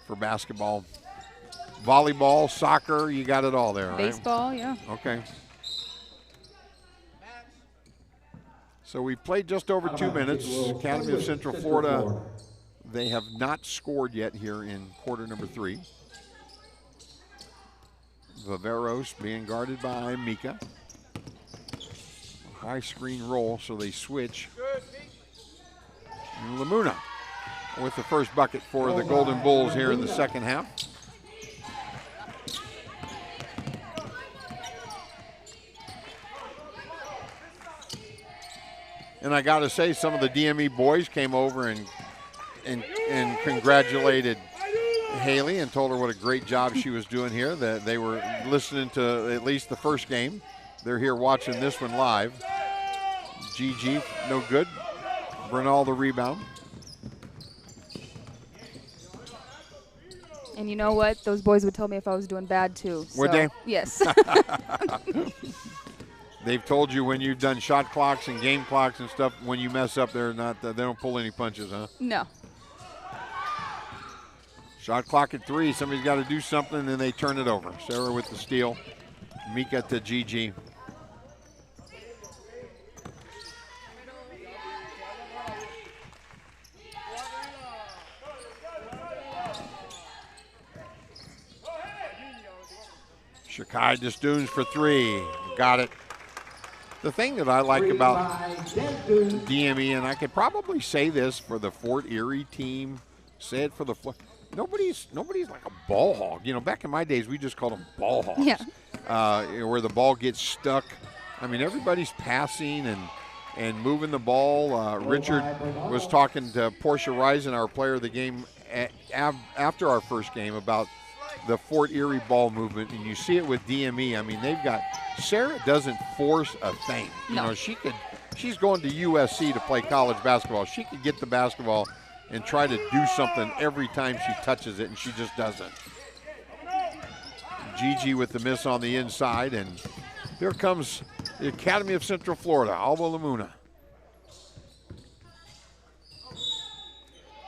for basketball. Volleyball, soccer, you got it all there, right? Baseball, yeah. Okay. So we played just over 2 minutes. Academy of Central Florida, they have not scored yet here in quarter number 3. Viveros being guarded by Mika. High screen roll, so they switch. And Lamuna with the first bucket for the Golden Bulls here in the second half. And I got to say, some of the DME boys came over and congratulated Haley and told her what a great job she was doing here. That they were listening to at least the first game. They're here watching this one live. GG, no good. Bernal the rebound. And you know what? Those boys would tell me if I was doing bad too. Would so, they? Yes. They've told you when you've done shot clocks and game clocks and stuff, when you mess up, they don't pull any punches, huh? No. Shot clock at 3. Somebody's got to do something, and then they turn it over. Sarah with the steal. Mika to GG. Shakai Distoons for 3. Got it. The thing that I like about DME, and I could probably say this for the Fort Erie team, say it for the nobody's like a ball hog. You know, back in my days, we just called them ball hogs. Yeah. Where the ball gets stuck. I mean, everybody's passing and moving the ball. Richard was talking to Portia Risen, our player of the game, after our first game about the Fort Erie ball movement, and you see it with DME. I mean, they've got Sarah doesn't force a thing. You know, she's going to USC to play college basketball. She could get the basketball and try to do something every time she touches it, and she just doesn't. Gigi with the miss on the inside, and here comes the Academy of Central Florida, Alba Lamuna.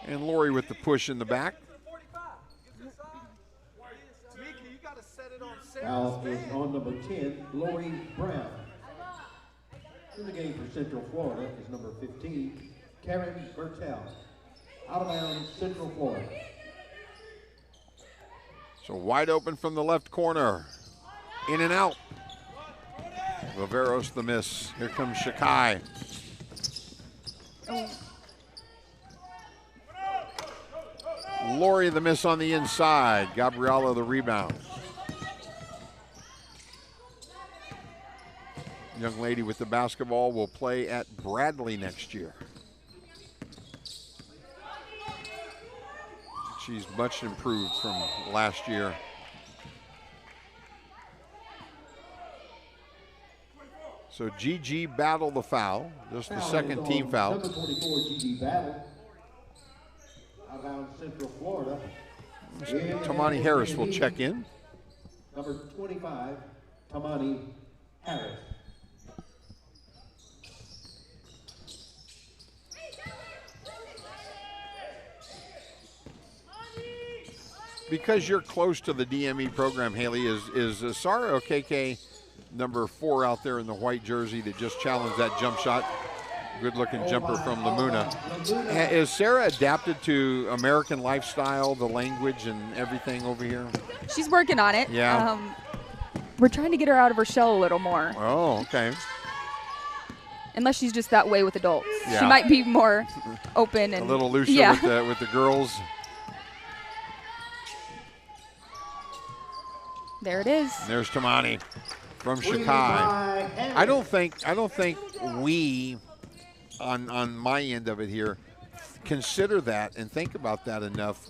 And Lori with the push in the back. Foul is on number 10, Lori Brown. In the game for Central Florida is number 15, Karen Bertel. Out of bounds, Central Florida. So wide open from the left corner. In and out. Viveros the miss. Here comes Shakai. Lori the miss on the inside. Gabriella the rebound. Young lady with the basketball will play at Bradley next year. She's much improved from last year. So GG battled the foul, just the second team foul. Number 24, GG Battle. Out of Central Florida. Tamani Harris will check in. Number 25, Tamani Harris. Because you're close to the DME program, Haley, is Sara Okeke number 4 out there in the white jersey that just challenged that jump shot? Good-looking jumper from Lamuna. Is Sarah adapted to American lifestyle, the language and everything over here? She's working on it. Yeah. We're trying to get her out of her shell a little more. Oh, okay. Unless she's just that way with adults. Yeah. She might be more open and a little looser with the girls. There it is. And there's Tamani from Shakai. I don't think we on my end of it here consider that and think about that enough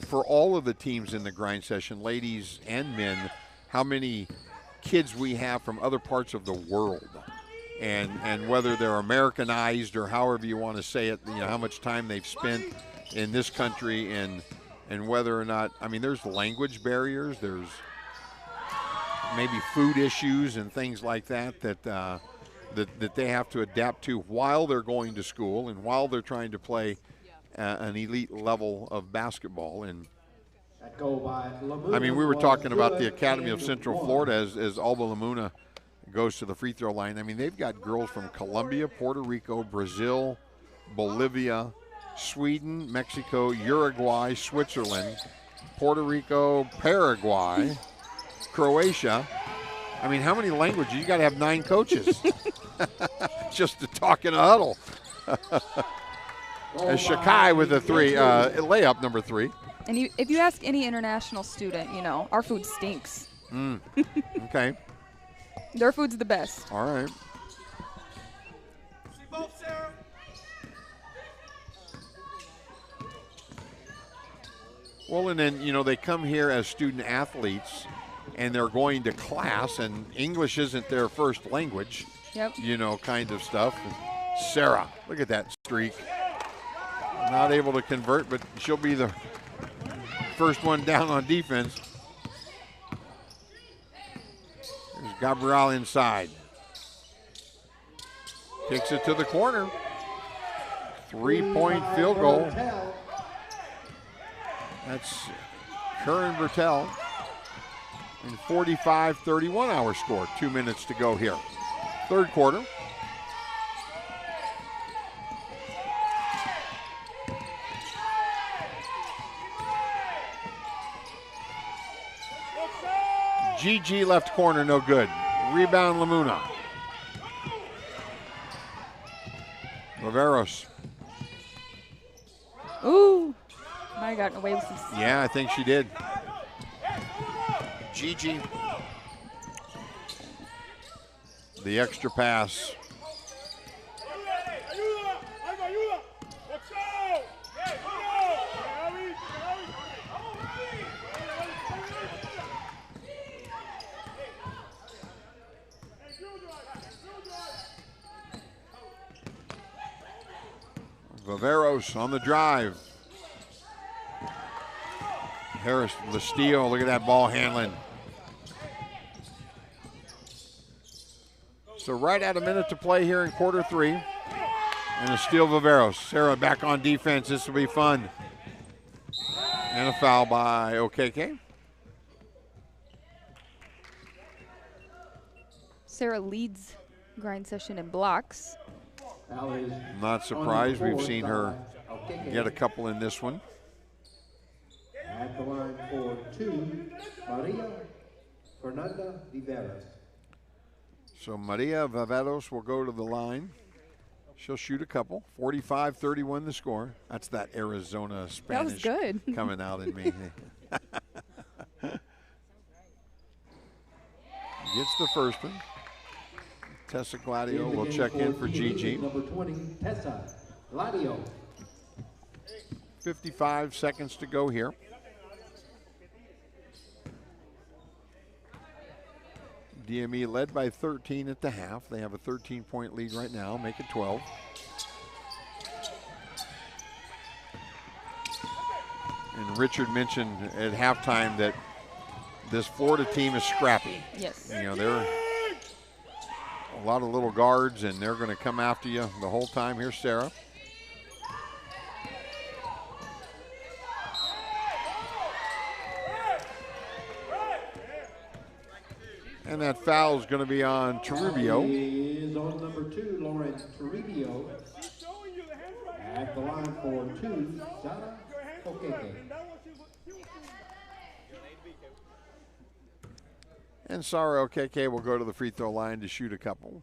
for all of the teams in the grind session, ladies and men, how many kids we have from other parts of the world. And whether they're Americanized or however you want to say it, you know, how much time they've spent in this country and whether or not, I mean, there's language barriers, there's maybe food issues and things like that that they have to adapt to while they're going to school and while they're trying to play an elite level of basketball. And I mean, we were talking about the Academy of Central Florida as Alba Lamuna goes to the free throw line. I mean, they've got girls from Colombia, Puerto Rico, Brazil, Bolivia, Sweden, Mexico, Uruguay, Switzerland, Puerto Rico, Paraguay, Croatia. I mean, how many languages? You got to have 9 coaches just to talk in a huddle. As Shakai with a 3, layup number 3. And if you ask any international student, you know, our food stinks. Okay. Their food's the best. All right. Well, and then, you know, they come here as student athletes, and they're going to class, and English isn't their first language. Yep. You know, kind of stuff. Sarah, look at that streak. Not able to convert, but she'll be the first one down on defense. There's Gabrielle inside. Kicks it to the corner. 3-point field goal. That's Curran Bertel. And 45-31 our score. 2 minutes to go here. Third quarter. GG left corner, no good. Rebound Lamuna. Riveros. Ooh. Might have gotten away with this. Yeah, I think she did. Gigi. The extra pass. Viveros on the drive. Harris, the steal. Look at that ball handling. So right at a minute to play here in quarter 3. And a steal Viveros. Sarah back on defense. This will be fun. And a foul by OKK. Sarah leads grind session in blocks. Not surprised. We've seen her get a couple in this one. At the line for 2, Maria Fernanda Viveros. So Maria Viveros will go to the line. She'll shoot a couple. 45-31 the score. That's that Arizona Spanish that was good. coming out in me. Gets the first one. Tessa Gladio will check in for Gigi. Number 20, Tessa Gladio. 55 seconds to go here. DME led by 13 at the half. They have a 13-point lead right now. Make it 12. And Richard mentioned at halftime that this Florida team is scrappy. Yes. You know, they're a lot of little guards, and they're going to come after you the whole time. Here's Sarah. And that foul is going to be on Toribio. Is on number 2, Lauren Toribio. At the line for 2, Sarah Okeke. And Sarah Okeke will go to the free throw line to shoot a couple.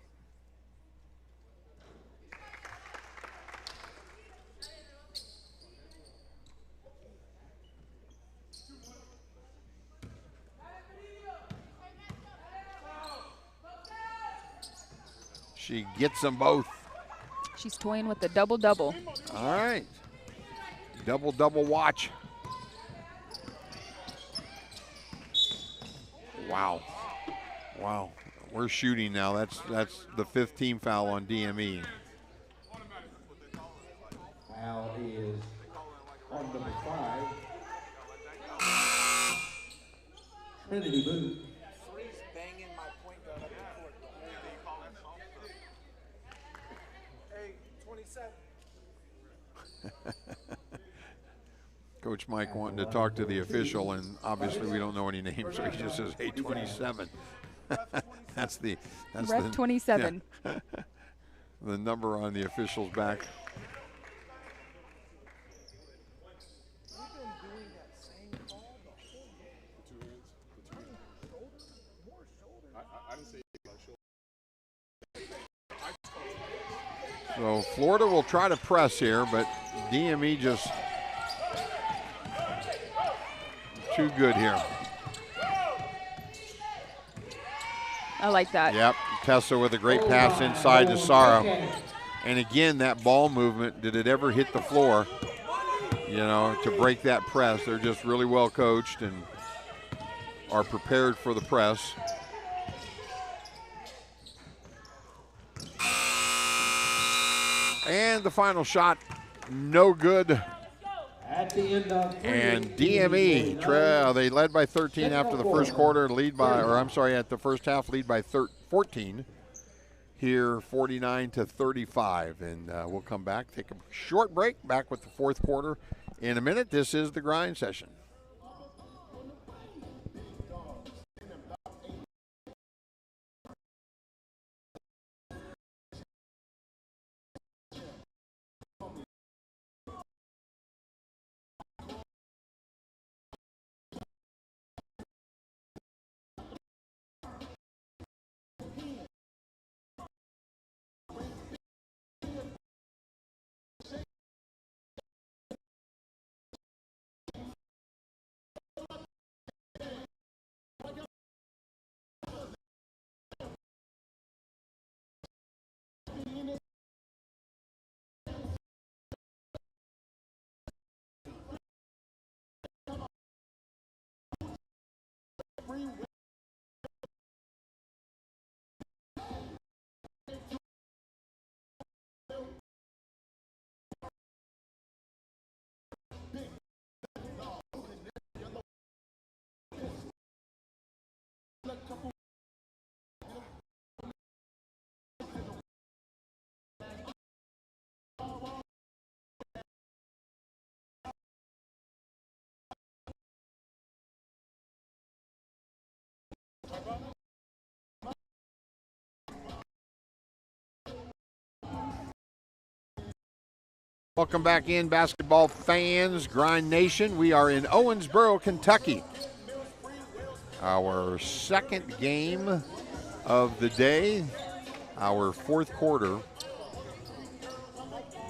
She gets them both. She's toying with the double-double. All right. Double-double watch. Wow. Wow. We're shooting now. That's the 5th team foul on DME. Foul is on number 5. Trinity Booth. Coach Mike wanting to talk to the official, and obviously we don't know any names, so he just says, "Hey, 27." that's Ref 27. Yeah, the number on the official's back. So Florida will try to press here, but DME just too good here. I like that. Yep, Tessa with a great pass inside to Sara. And again, that ball movement, did it ever hit the floor, you know, to break that press? They're just really well coached and are prepared for the press. And the final shot, no good. At the end of And DME, they led by 13 after the first quarter, at the first half, lead by 14. Here, 49-35. And we'll come back, take a short break, back with the fourth quarter in a minute. This is the grind session. Welcome back in, basketball fans, Grind Nation. We are in Owensboro, Kentucky. Our second game of the day, our fourth quarter.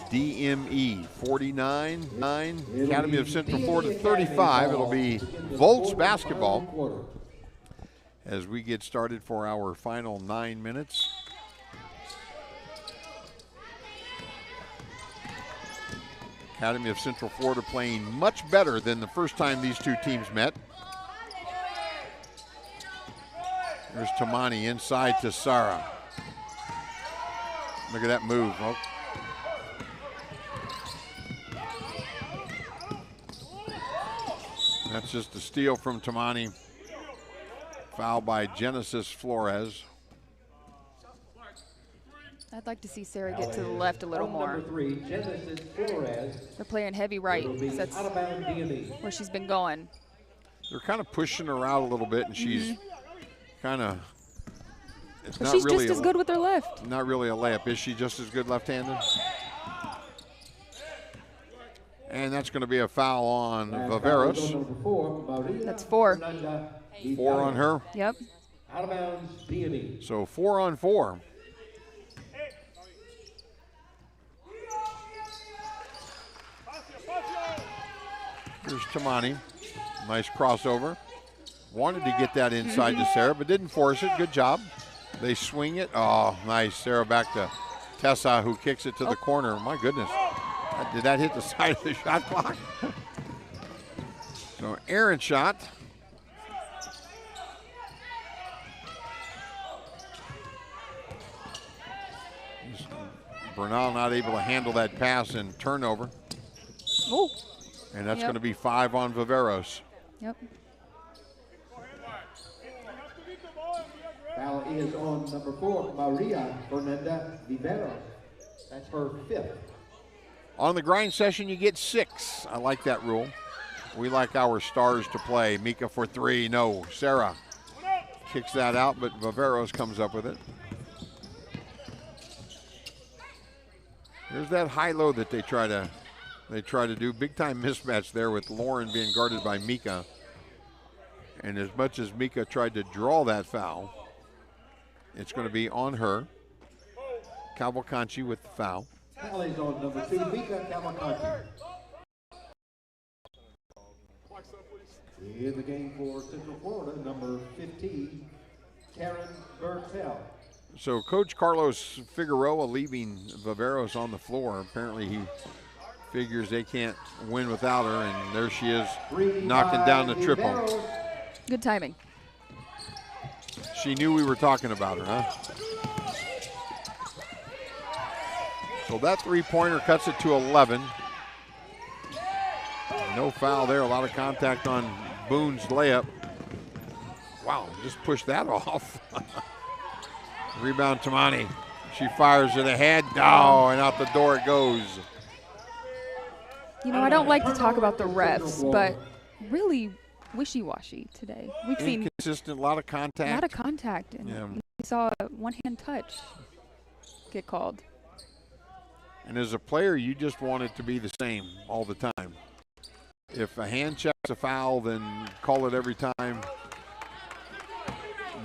DME 49, Academy of Central Florida 35. It'll be Volts basketball as we get started for our final 9 minutes. Academy of Central Florida playing much better than the first time these two teams met. There's Tamani inside to Sara. Look at that move. Oh. That's just a steal from Tamani. Foul by Genesis Flores. I'd like to see Sarah get to the left a little more. They're playing heavy right. So that's where she's been going. They're kind of pushing her out a little bit, and she's kind of. But she's just as good with her left. Not really a layup. Is she just as good left-handed? And that's going to be a foul on Viveros. That's 4. 4 on her. Yep. Out of bounds, DME. So 4 on 4. Here's Tamani. Nice crossover. Wanted to get that inside to Sarah, but didn't force it. Good job. They swing it. Oh, nice. Sarah back to Tessa, who kicks it to the corner. My goodness. Did that hit the side of the shot clock? So Aaron shot. Bernal not able to handle that pass and turnover. Oh. And that's going to be 5 on Viveros. Yep. Foul is on number 4, Maria Fernanda Viveros. That's her 5th. On the grind session, you get 6. I like that rule. We like our stars to play. Mika for 3. No. Sarah kicks that out, but Viveros comes up with it. There's that high-low that they try to do. Big-time mismatch there with Lauren being guarded by Mika. And as much as Mika tried to draw that foul, it's going to be on her. Cavalcanti with the foul. Tallies on number 2, Mika Cavalcanti. In the game for Central Florida, number 15, Karen Bertel. So Coach Carlos Figueroa leaving Viveros on the floor. Apparently he figures they can't win without her, and there she is knocking down the triple. Good timing. She knew we were talking about her, huh? So that three-pointer cuts it to 11. No foul there, a lot of contact on Boone's layup. Wow, just pushed that off. Rebound Tamani. She fires it ahead. Oh, and out the door it goes. You know, I don't like to talk about the refs, but really wishy-washy today. We've seen inconsistent, a lot of contact. A lot of contact. And yeah. We saw a one-hand touch get called. And as a player, you just want it to be the same all the time. If a hand check's a foul, then call it every time.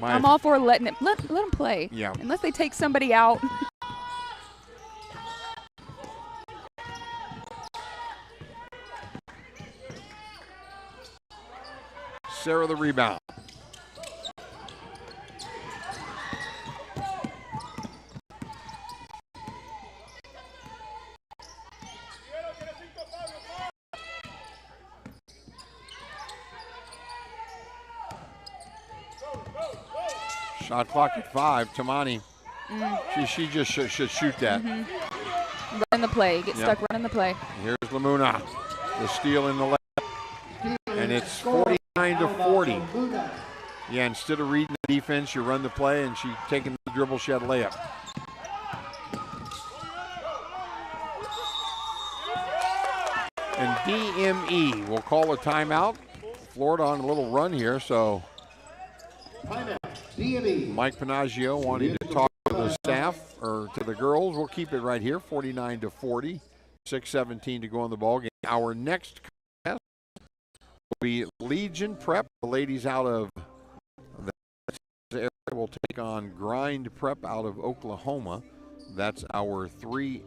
I'm all for letting it let them play. Yeah. Unless they take somebody out. Sarah the rebound. Shot clock at 5. Tamani. She just should shoot that. Run the play. Get stuck running the play. Here's Lamuna. The steal in the left. And it's 49-40. Yeah, instead of reading the defense, you run the play, and she taking the dribble, she had a layup. And DME will call a timeout. Florida on a little run here, so Mike Panaggio wanting to talk to the staff or to the girls. We'll keep it right here, 49-40, 6:17 to go in the ball game. Our next contest will be Legion Prep. The ladies out of the area will take on Grind Prep out of Oklahoma. That's our 3-6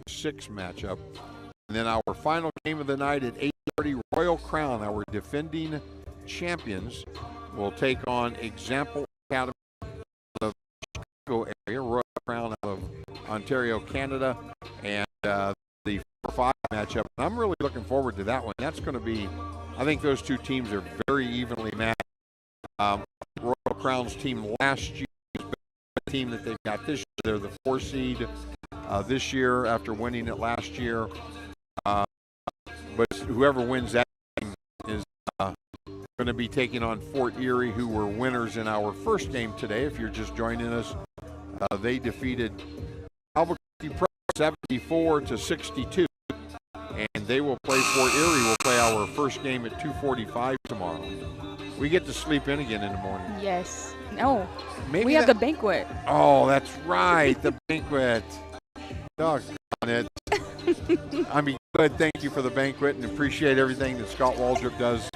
matchup. And then our final game of the night at 8:30, Royal Crown, our defending champions, will take on Example Academy of the Chicago area, Royal Crown out of Ontario, Canada, and the 4-5 matchup. And I'm really looking forward to that one. That's going to be, I think those two teams are very evenly matched. Royal Crown's team last year is the team that they've got this year. They're the 4 seed this year after winning it last year. But whoever wins that game is going to be taking on Fort Erie, who were winners in our first game today. If you're just joining us, they defeated Albuquerque Prep 74-62, and they will play Fort Erie. Will play our first game at 2:45 tomorrow. We get to sleep in again in the morning. Yes. No. Maybe we have the banquet. Oh, that's right, the banquet. Doggone it. I mean, good. Thank you for the banquet and appreciate everything that Scott Waldrop does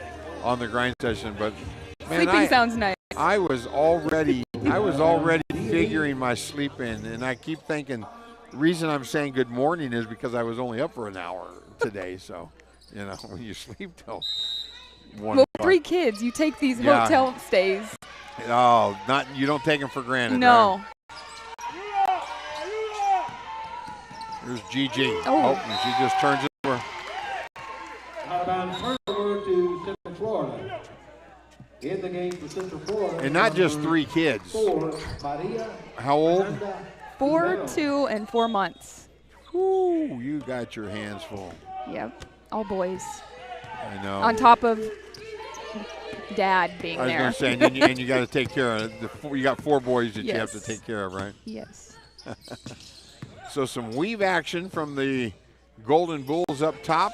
on the grind session. But man, sleeping sounds nice. I was already figuring my sleep in, and I keep thinking the reason I'm saying good morning is because I was only up for an hour today. So, you know, when you sleep till 1 Well, o'clock. 3 kids, you take these hotel stays. Oh, you don't take them for granted. No. Right? Here's Gigi. Oh, and she just turns it over. Out-of-bounds turnover to Central Florida. In the game for Central Florida. And not just 3 kids. 4, Maria. How old? 4, 2, and 4 months. Ooh, you got your hands full. Yep, all boys. I know. On top of Dad being there. I was going to say, and you got to take care of you got 4 boys that you have to Yes. take care of, right? Yes. So some weave action from the Golden Bulls up top.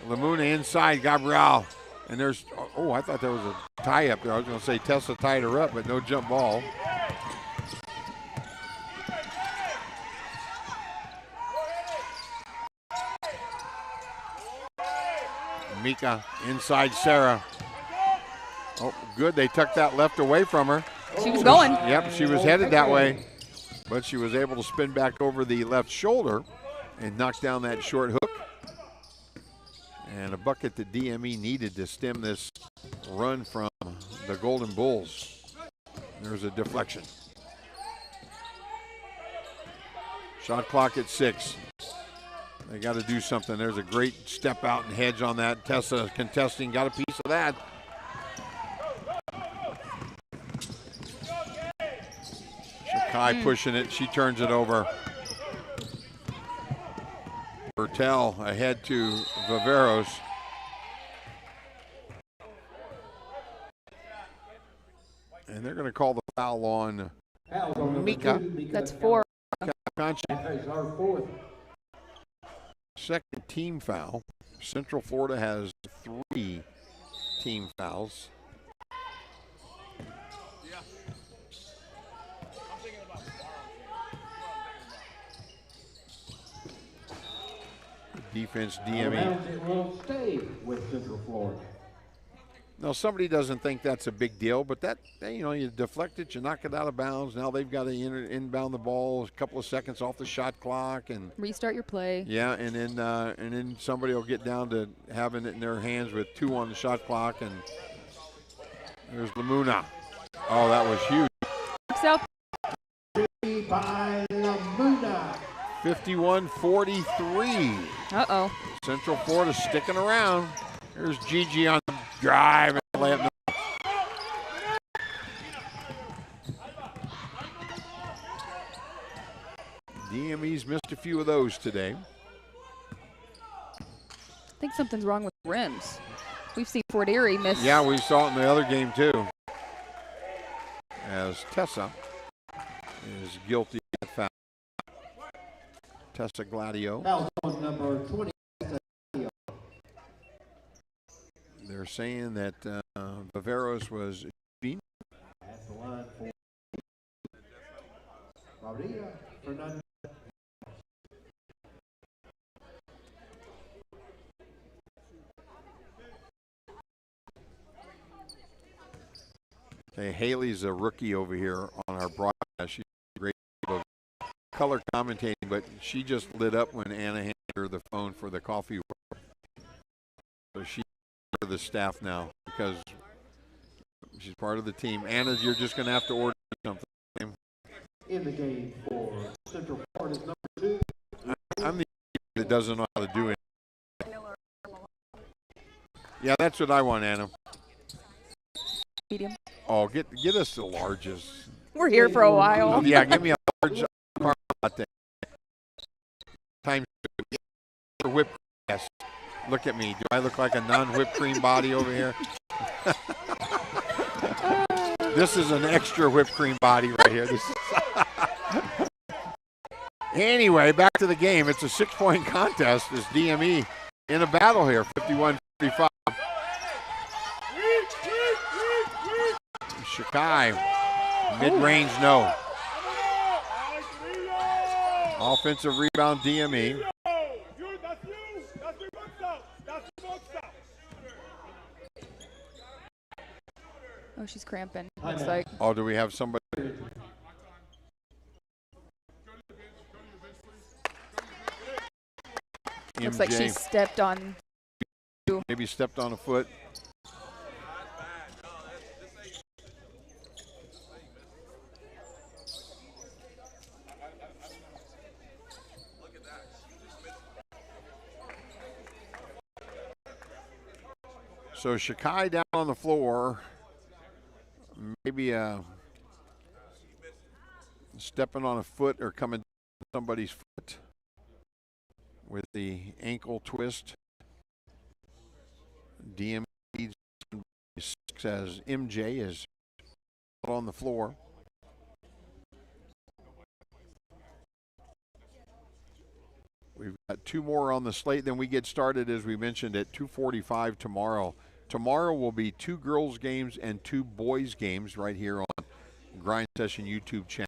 Lamuna inside, Gabriel. And there's, oh, I thought there was a tie up there. I was going to say Tessa tied her up, but no jump ball. Mika inside Sarah. Oh, good. They tucked that left away from her. She was going. Yep, she was headed that way. But she was able to spin back over the left shoulder and knocked down that short hook. And a bucket that DME needed to stem this run from the Golden Bulls. There's a deflection. Shot clock at 6. They got to do something. There's a great step out and hedge on that. Tessa contesting, got a piece of that. Shakai pushing it. She turns it over. Bertel ahead to Viveros. And they're going to call the foul on Mika. That's 4. That's our 4th. Second team foul. Central Florida has 3 team fouls. Defense, DME. It will stay with Central Florida. Now, somebody doesn't think that's a big deal, but that, you know, you deflect it, you knock it out of bounds. Now they've got to inbound the ball a couple of seconds off the shot clock and restart your play. Yeah, and then somebody will get down to having it in their hands with 2 on the shot clock, and there's Lamuna. Oh, that was huge. South. By Lamuna. 51-43. Uh-oh. Central Florida sticking around. Here's Gigi on the drive and layup. DME's missed a few of those today. I think something's wrong with rims. We've seen Fort Erie miss. Yeah, we saw it in the other game too. As Tessa is guilty of that foul. Tessa Gladio. Foul on number 20. They're saying that Viveros was beaten. That's the line for Maria Fernandez. Okay, Haley's a rookie over here on our broadcast. She's great of color commentating, but she just lit up when Anna handed her the phone for the coffee order. So she's part of the staff now because she's part of the team. Anna, you're just going to have to order something. In the game for Central Florida's number 2. I'm the that doesn't know how to do it. Yeah, that's what I want, Anna. Medium. Oh, get us the largest. We're here for a while. Oh, yeah, give me a large car latte. Times for whipped cream. Yes. Look at me. Do I look like a non-whipped cream body over here? This is an extra whipped cream body right here. This is anyway, back to the game. It's a 6-point contest. It's DME in a battle here, 51-45. Shakai, mid-range, no. Offensive rebound, DME. Oh, she's cramping. Looks like. Oh, do we have somebody? Looks like she stepped on. Maybe stepped on a foot. So Shakai down on the floor, maybe stepping on a foot or coming down somebody's foot with the ankle twist. DME says MJ is on the floor. We've got 2 more on the slate. Then we get started, as we mentioned, at 2:45 tomorrow. Tomorrow will be 2 girls games and 2 boys games right here on Grind Session YouTube channel.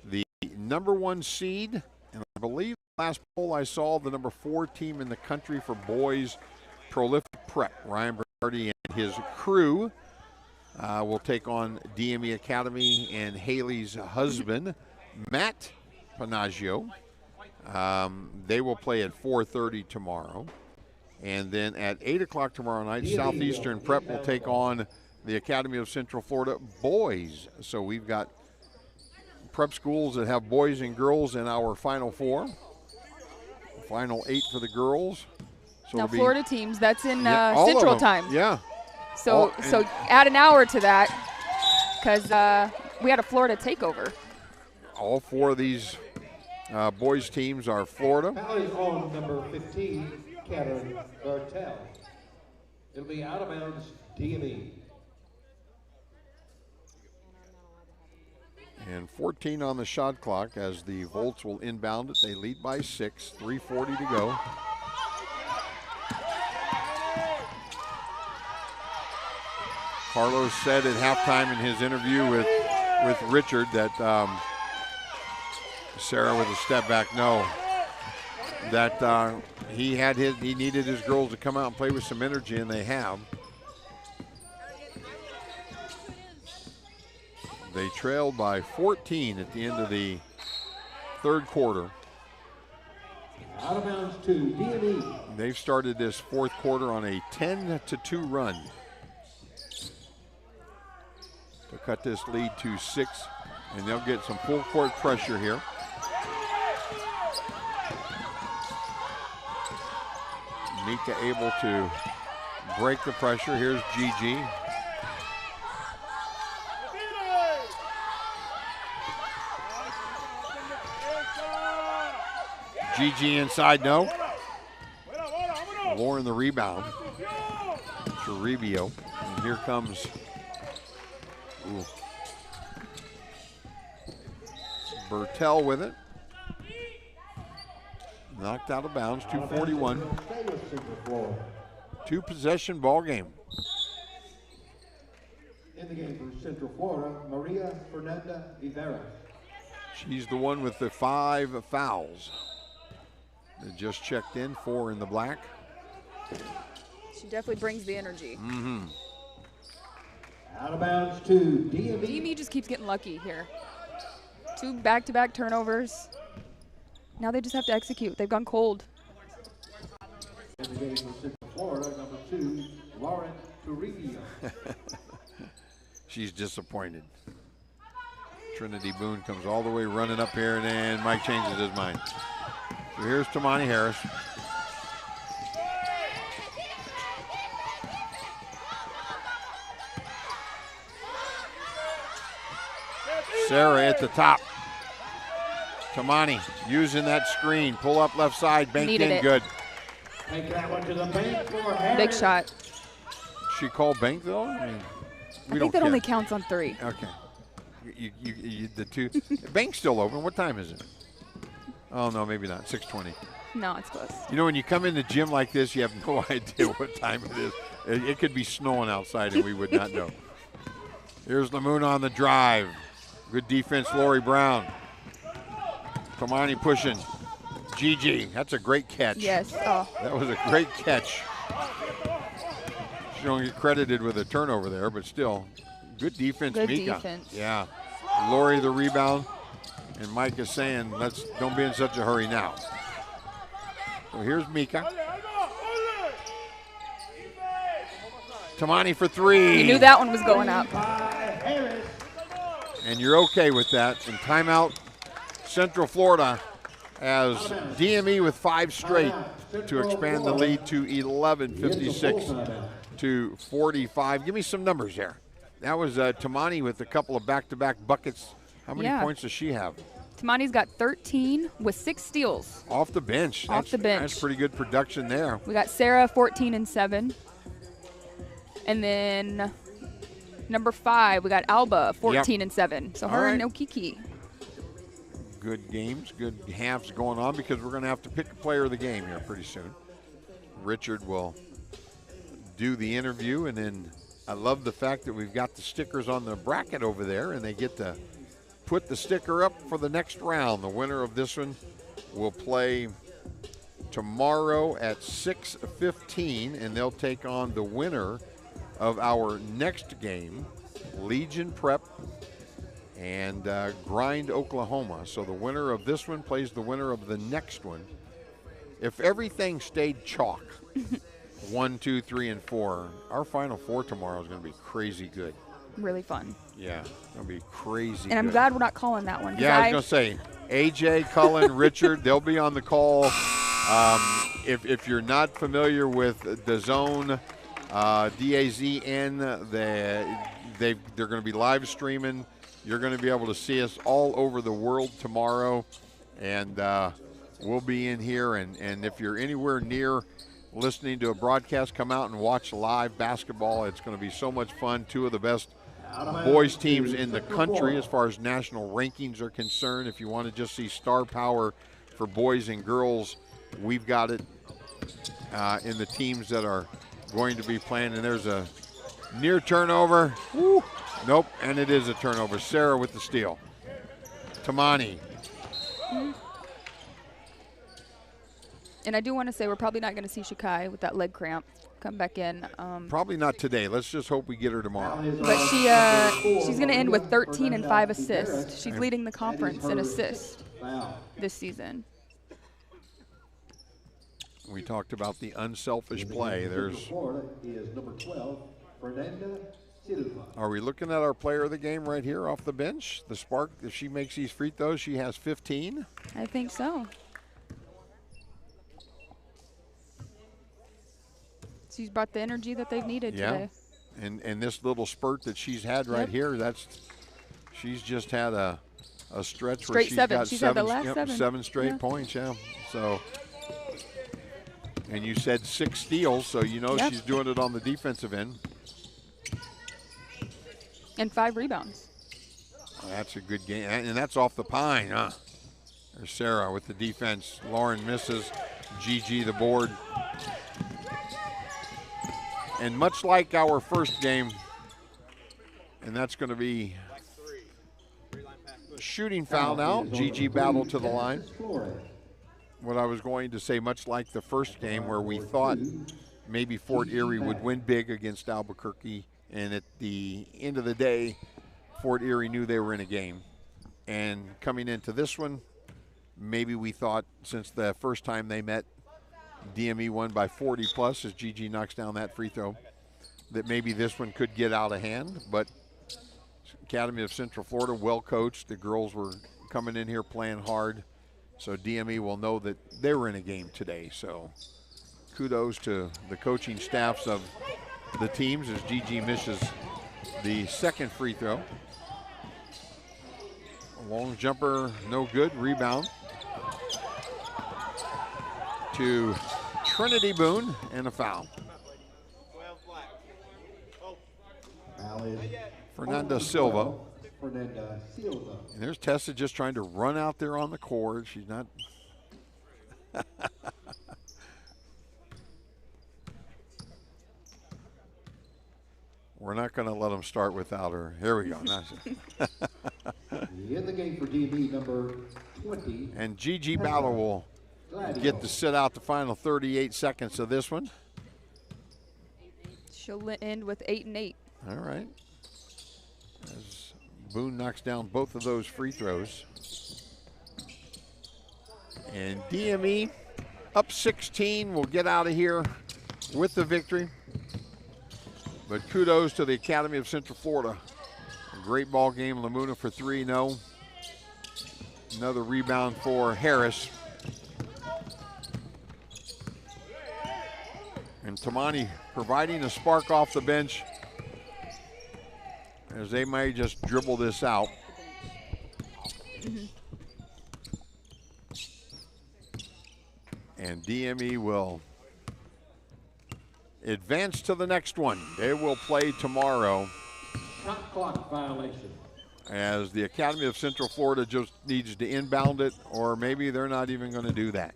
The number 1 seed, and I believe the last poll I saw, the number 4 team in the country for boys, Prolific Prep. Ryan Bernardi and his crew will take on DME Academy and Haley's husband, Matt Panaggio. They will play at 4:30 tomorrow. And then at 8 o'clock tomorrow night, Southeastern Prep will take on the Academy of Central Florida boys. So we've got prep schools that have boys and girls in our Final Four. Final 8 for the girls. So now it'll be, Florida teams, that's in all of Central them. Time. Yeah. So add an hour to that because we had a Florida takeover. All 4 of these boys teams are Florida. Foul is on number 15, Kevin Bertel. It'll be out of bounds, DME. And 14 on the shot clock as the Volts will inbound it. They lead by 6, 3:40 to go. Carlos said at halftime in his interview with Richard that Sarah with a step back, no, that he needed his girls to come out and play with some energy, and they have. They trailed by 14 at the end of the third quarter. Out of bounds to DME. They've started this fourth quarter on a 10-2 run to cut this lead to 6, and they'll get some full court pressure here. Mika able to break the pressure. Here's Gigi. Gigi inside, no. Lauren the rebound. Toribio. And here comes Bertel with it. Knocked out of bounds, 2:41. 2-possession ball game. In the game for Central Florida, Maria Fernanda Rivera. She's the one with the 5 fouls. They just checked in, 4 in the black. She definitely brings the energy. Mm-hmm. Out of bounds to DME. DME just keeps getting lucky here. 2 back-to-back turnovers. Now they just have to execute. They've gone cold. In the game for Central Florida, number 2, Lauren Toribio. She's disappointed. Trinity Boone comes all the way running up here, and then Mike changes his mind. So here's Tamani Harris. Sarah at the top. Tamani using that screen. Pull up left side, banked Needed in, it. good. Take that one to the bank for Harris. Big shot. She called bank though? I mean, I think that only counts on 3. Okay. The 2. Bank's still open. What time is it? Oh, no, maybe not. 6:20. No, it's close. You know, when you come in the gym like this, you have no idea what time it is. It could be snowing outside and we would not know. Here's Lamoon on the drive. Good defense, Lori Brown. Kamani pushing. Gigi, that's a great catch. Yes. Oh. That was a great catch. She don't get credited with a turnover there, but still, good defense, Good Mika. defense. Yeah. Lori the rebound, and Mike is saying, don't be in such a hurry now. So here's Mika. Tamani for 3. You knew that one was going up. And you're okay with that. And timeout, Central Florida as DME with 5 straight to expand the lead to 11, 56-45. Give me some numbers there. That was Tamani with a couple of back-to-back buckets. How many points does she have? Tamani's got 13 with 6 steals. Off the bench. Off the bench. That's pretty good production there. We got Sarah 14 and 7. And then number 5, we got Alba 14 and 7. So her and Okiki. Good games, good halves going on because we're going to have to pick a player of the game here pretty soon. Richard will do the interview, and then I love the fact that we've got the stickers on the bracket over there, and they get to put the sticker up for the next round. The winner of this one will play tomorrow at 6:15, and they'll take on the winner of our next game, Legion Prep and Grind, Oklahoma. So the winner of this one plays the winner of the next one. If everything stayed chalk, 1, 2, 3, and 4, our Final Four tomorrow is going to be crazy good. Really fun. Yeah, it's going to be crazy And I'm good. glad we're not calling that one. Yeah, I was going to say, AJ, Cullen, Richard, they'll be on the call. If you're not familiar with DAZN, DAZN, they're going to be live streaming. You're going to be able to see us all over the world tomorrow, and we'll be in here. And if you're anywhere near listening to a broadcast, come out and watch live basketball. It's going to be so much fun. Two of the best boys teams in the country as far as national rankings are concerned. If you want to just see star power for boys and girls, we've got it in the teams that are going to be playing. And there's a near turnover. Woo. Nope, and it is a turnover. Sarah with the steal. Tamani. And I do want to say we're probably not going to see Shikai with that leg cramp come back in. Probably not today. Let's just hope we get her tomorrow. But she's going to end with 13 and 5 assists. She's leading the conference in assists this season. We talked about the unselfish play. There's. Are we looking at our player of the game right here off the bench? The Spark, if she makes these free throws, she has 15? I think so. She's brought the energy that they've needed today. And this little spurt that she's had right here, she's just had a stretch where she's got seven straight points, So, and you said 6 steals, so you know she's doing it on the defensive end. And 5 rebounds. That's a good game, and that's off the pine, huh? There's Sarah with the defense. Lauren misses. Gigi the board. And much like our first game, and that's going to be shooting foul now. Gigi battle to the line. What I was going to say, much like the first game where we thought maybe Fort Erie would win big against Albuquerque, and at the end of the day, Fort Erie knew they were in a game. And coming into this one, maybe we thought since the first time they met, DME won by 40 plus as Gigi knocks down that free throw, that maybe this one could get out of hand. But Academy of Central Florida, well coached. The girls were coming in here playing hard. So DME will know that they were in a game today. So kudos to the coaching staffs of the teams as Gigi misses the second free throw. A long jumper, no good. Rebound to Trinity Boone, and a foul. Fernanda Silva. And there's Tessa just trying to run out there on the court. She's not. We're not going to let them start without her. Here we go. In the game for DB number 20. And Gigi Bauer will get to sit out the final 38 seconds of this one. She'll end with 8 and 8. All right. As Boone knocks down both of those free throws. And DME up 16 will get out of here with the victory. But kudos to the Academy of Central Florida. A great ball game. Lamuna for 3, no. Another rebound for Harris. And Tamani providing a spark off the bench as they may just dribble this out. And DME will advance to the next one. They will play tomorrow. Shot clock violation. As the Academy of Central Florida just needs to inbound it, or maybe they're not even going to do that.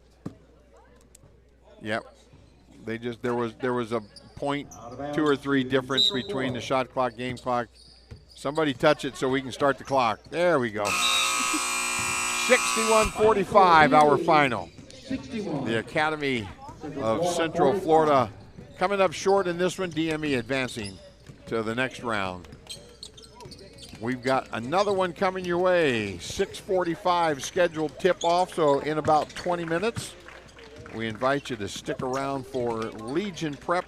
Yep. They just there was a point 2 or 3 difference between the shot clock, game clock. Somebody touch it so we can start the clock. There we go. 61-45, our final. The Academy of Central Florida coming up short in this one. DME advancing to the next round. We've got another one coming your way. 6:45 scheduled tip-off, so in about 20 minutes. We invite you to stick around for Legion Prep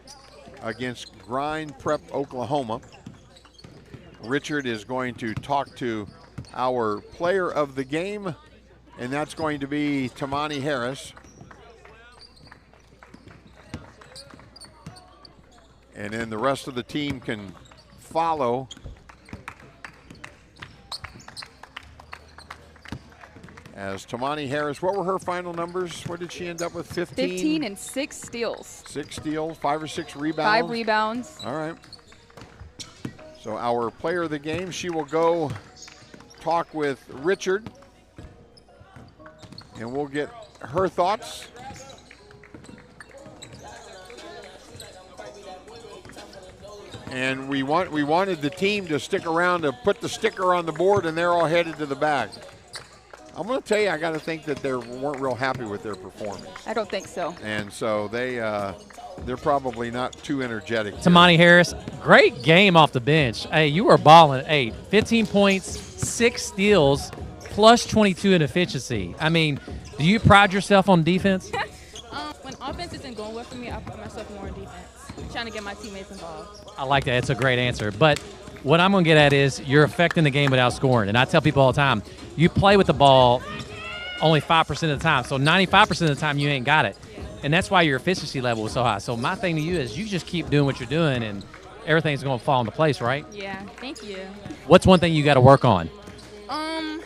against Grind Prep Oklahoma. Richard is going to talk to our player of the game, and that's going to be Tamani Harris. And then the rest of the team can follow. As Tamani Harris, what were her final numbers? What did she end up with? 15? 15 and 6 steals. 6 steals, 5 or 6 rebounds. 5 rebounds. All right. So our player of the game, she will go talk with Richard, and we'll get her thoughts. And we wanted the team to stick around to put the sticker on the board, and they're all headed to the back. I'm going to tell you, I got to think that they weren't real happy with their performance. I don't think so. And so they're probably not too energetic. Tamani Harris, great game off the bench. Hey, you were balling at 8. 15 points, 6 steals, plus 22 in efficiency. I mean, do you pride yourself on defense? When offense isn't going well for me, I put myself more in defense, trying to get my teammates involved. I like that. It's a great answer. But what I'm going to get at is you're affecting the game without scoring. And I tell people all the time, you play with the ball only 5% of the time. So 95% of the time you ain't got it. And that's why your efficiency level is so high. So my thing to you is you just keep doing what you're doing and everything's going to fall into place, right? Yeah, thank you. What's one thing you got to work on? I'm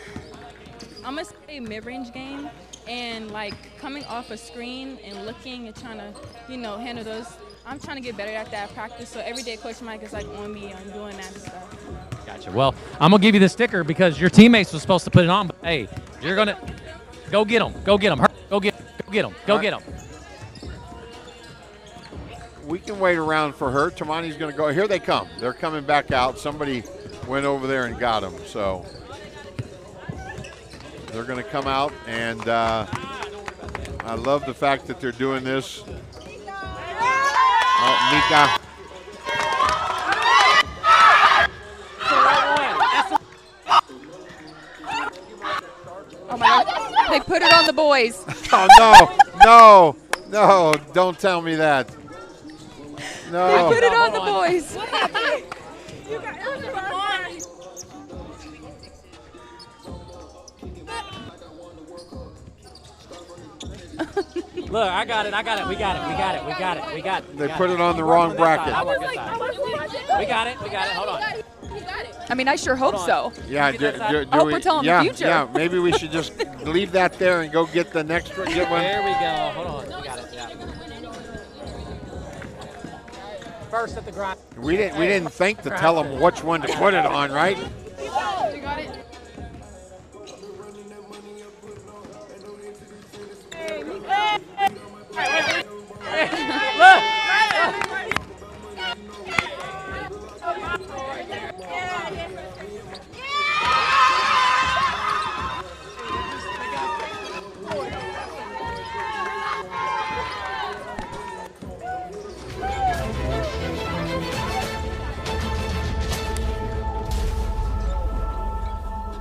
going to say mid-range game and, like, coming off a screen and looking and trying to, handle those. I'm trying to get better at that practice. So every day Coach Mike is, like, on me on doing that and stuff. Gotcha. Well, I'm going to give you the sticker because your teammates were supposed to put it on. But, hey, you're going to go get them. Go get them. Go get them. Go get them. We can wait around for her. Tamani's going to go. Here they come. They're coming back out. Somebody went over there and got them. So they're going to come out. And I love the fact that they're doing this. Oh, Mika. Oh, my God. They put it on the boys. Oh, no, don't tell me that. No. They put it on the boys. Look, I got it. We got it. They put it on the wrong bracket. We got it. Hold on. I mean, I sure hope so. Yeah, I hope we're telling the future. Yeah, maybe we should just leave that there and go get the next one. Get one. There we go. Hold on. We got it. Yeah. First at the grind. We didn't think to tell them which one to put it on, right? You got it.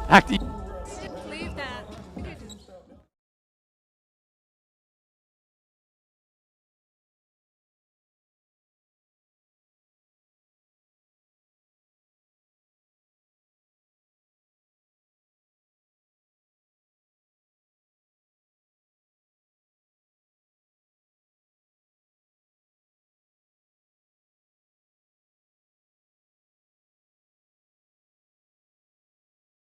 Back to you.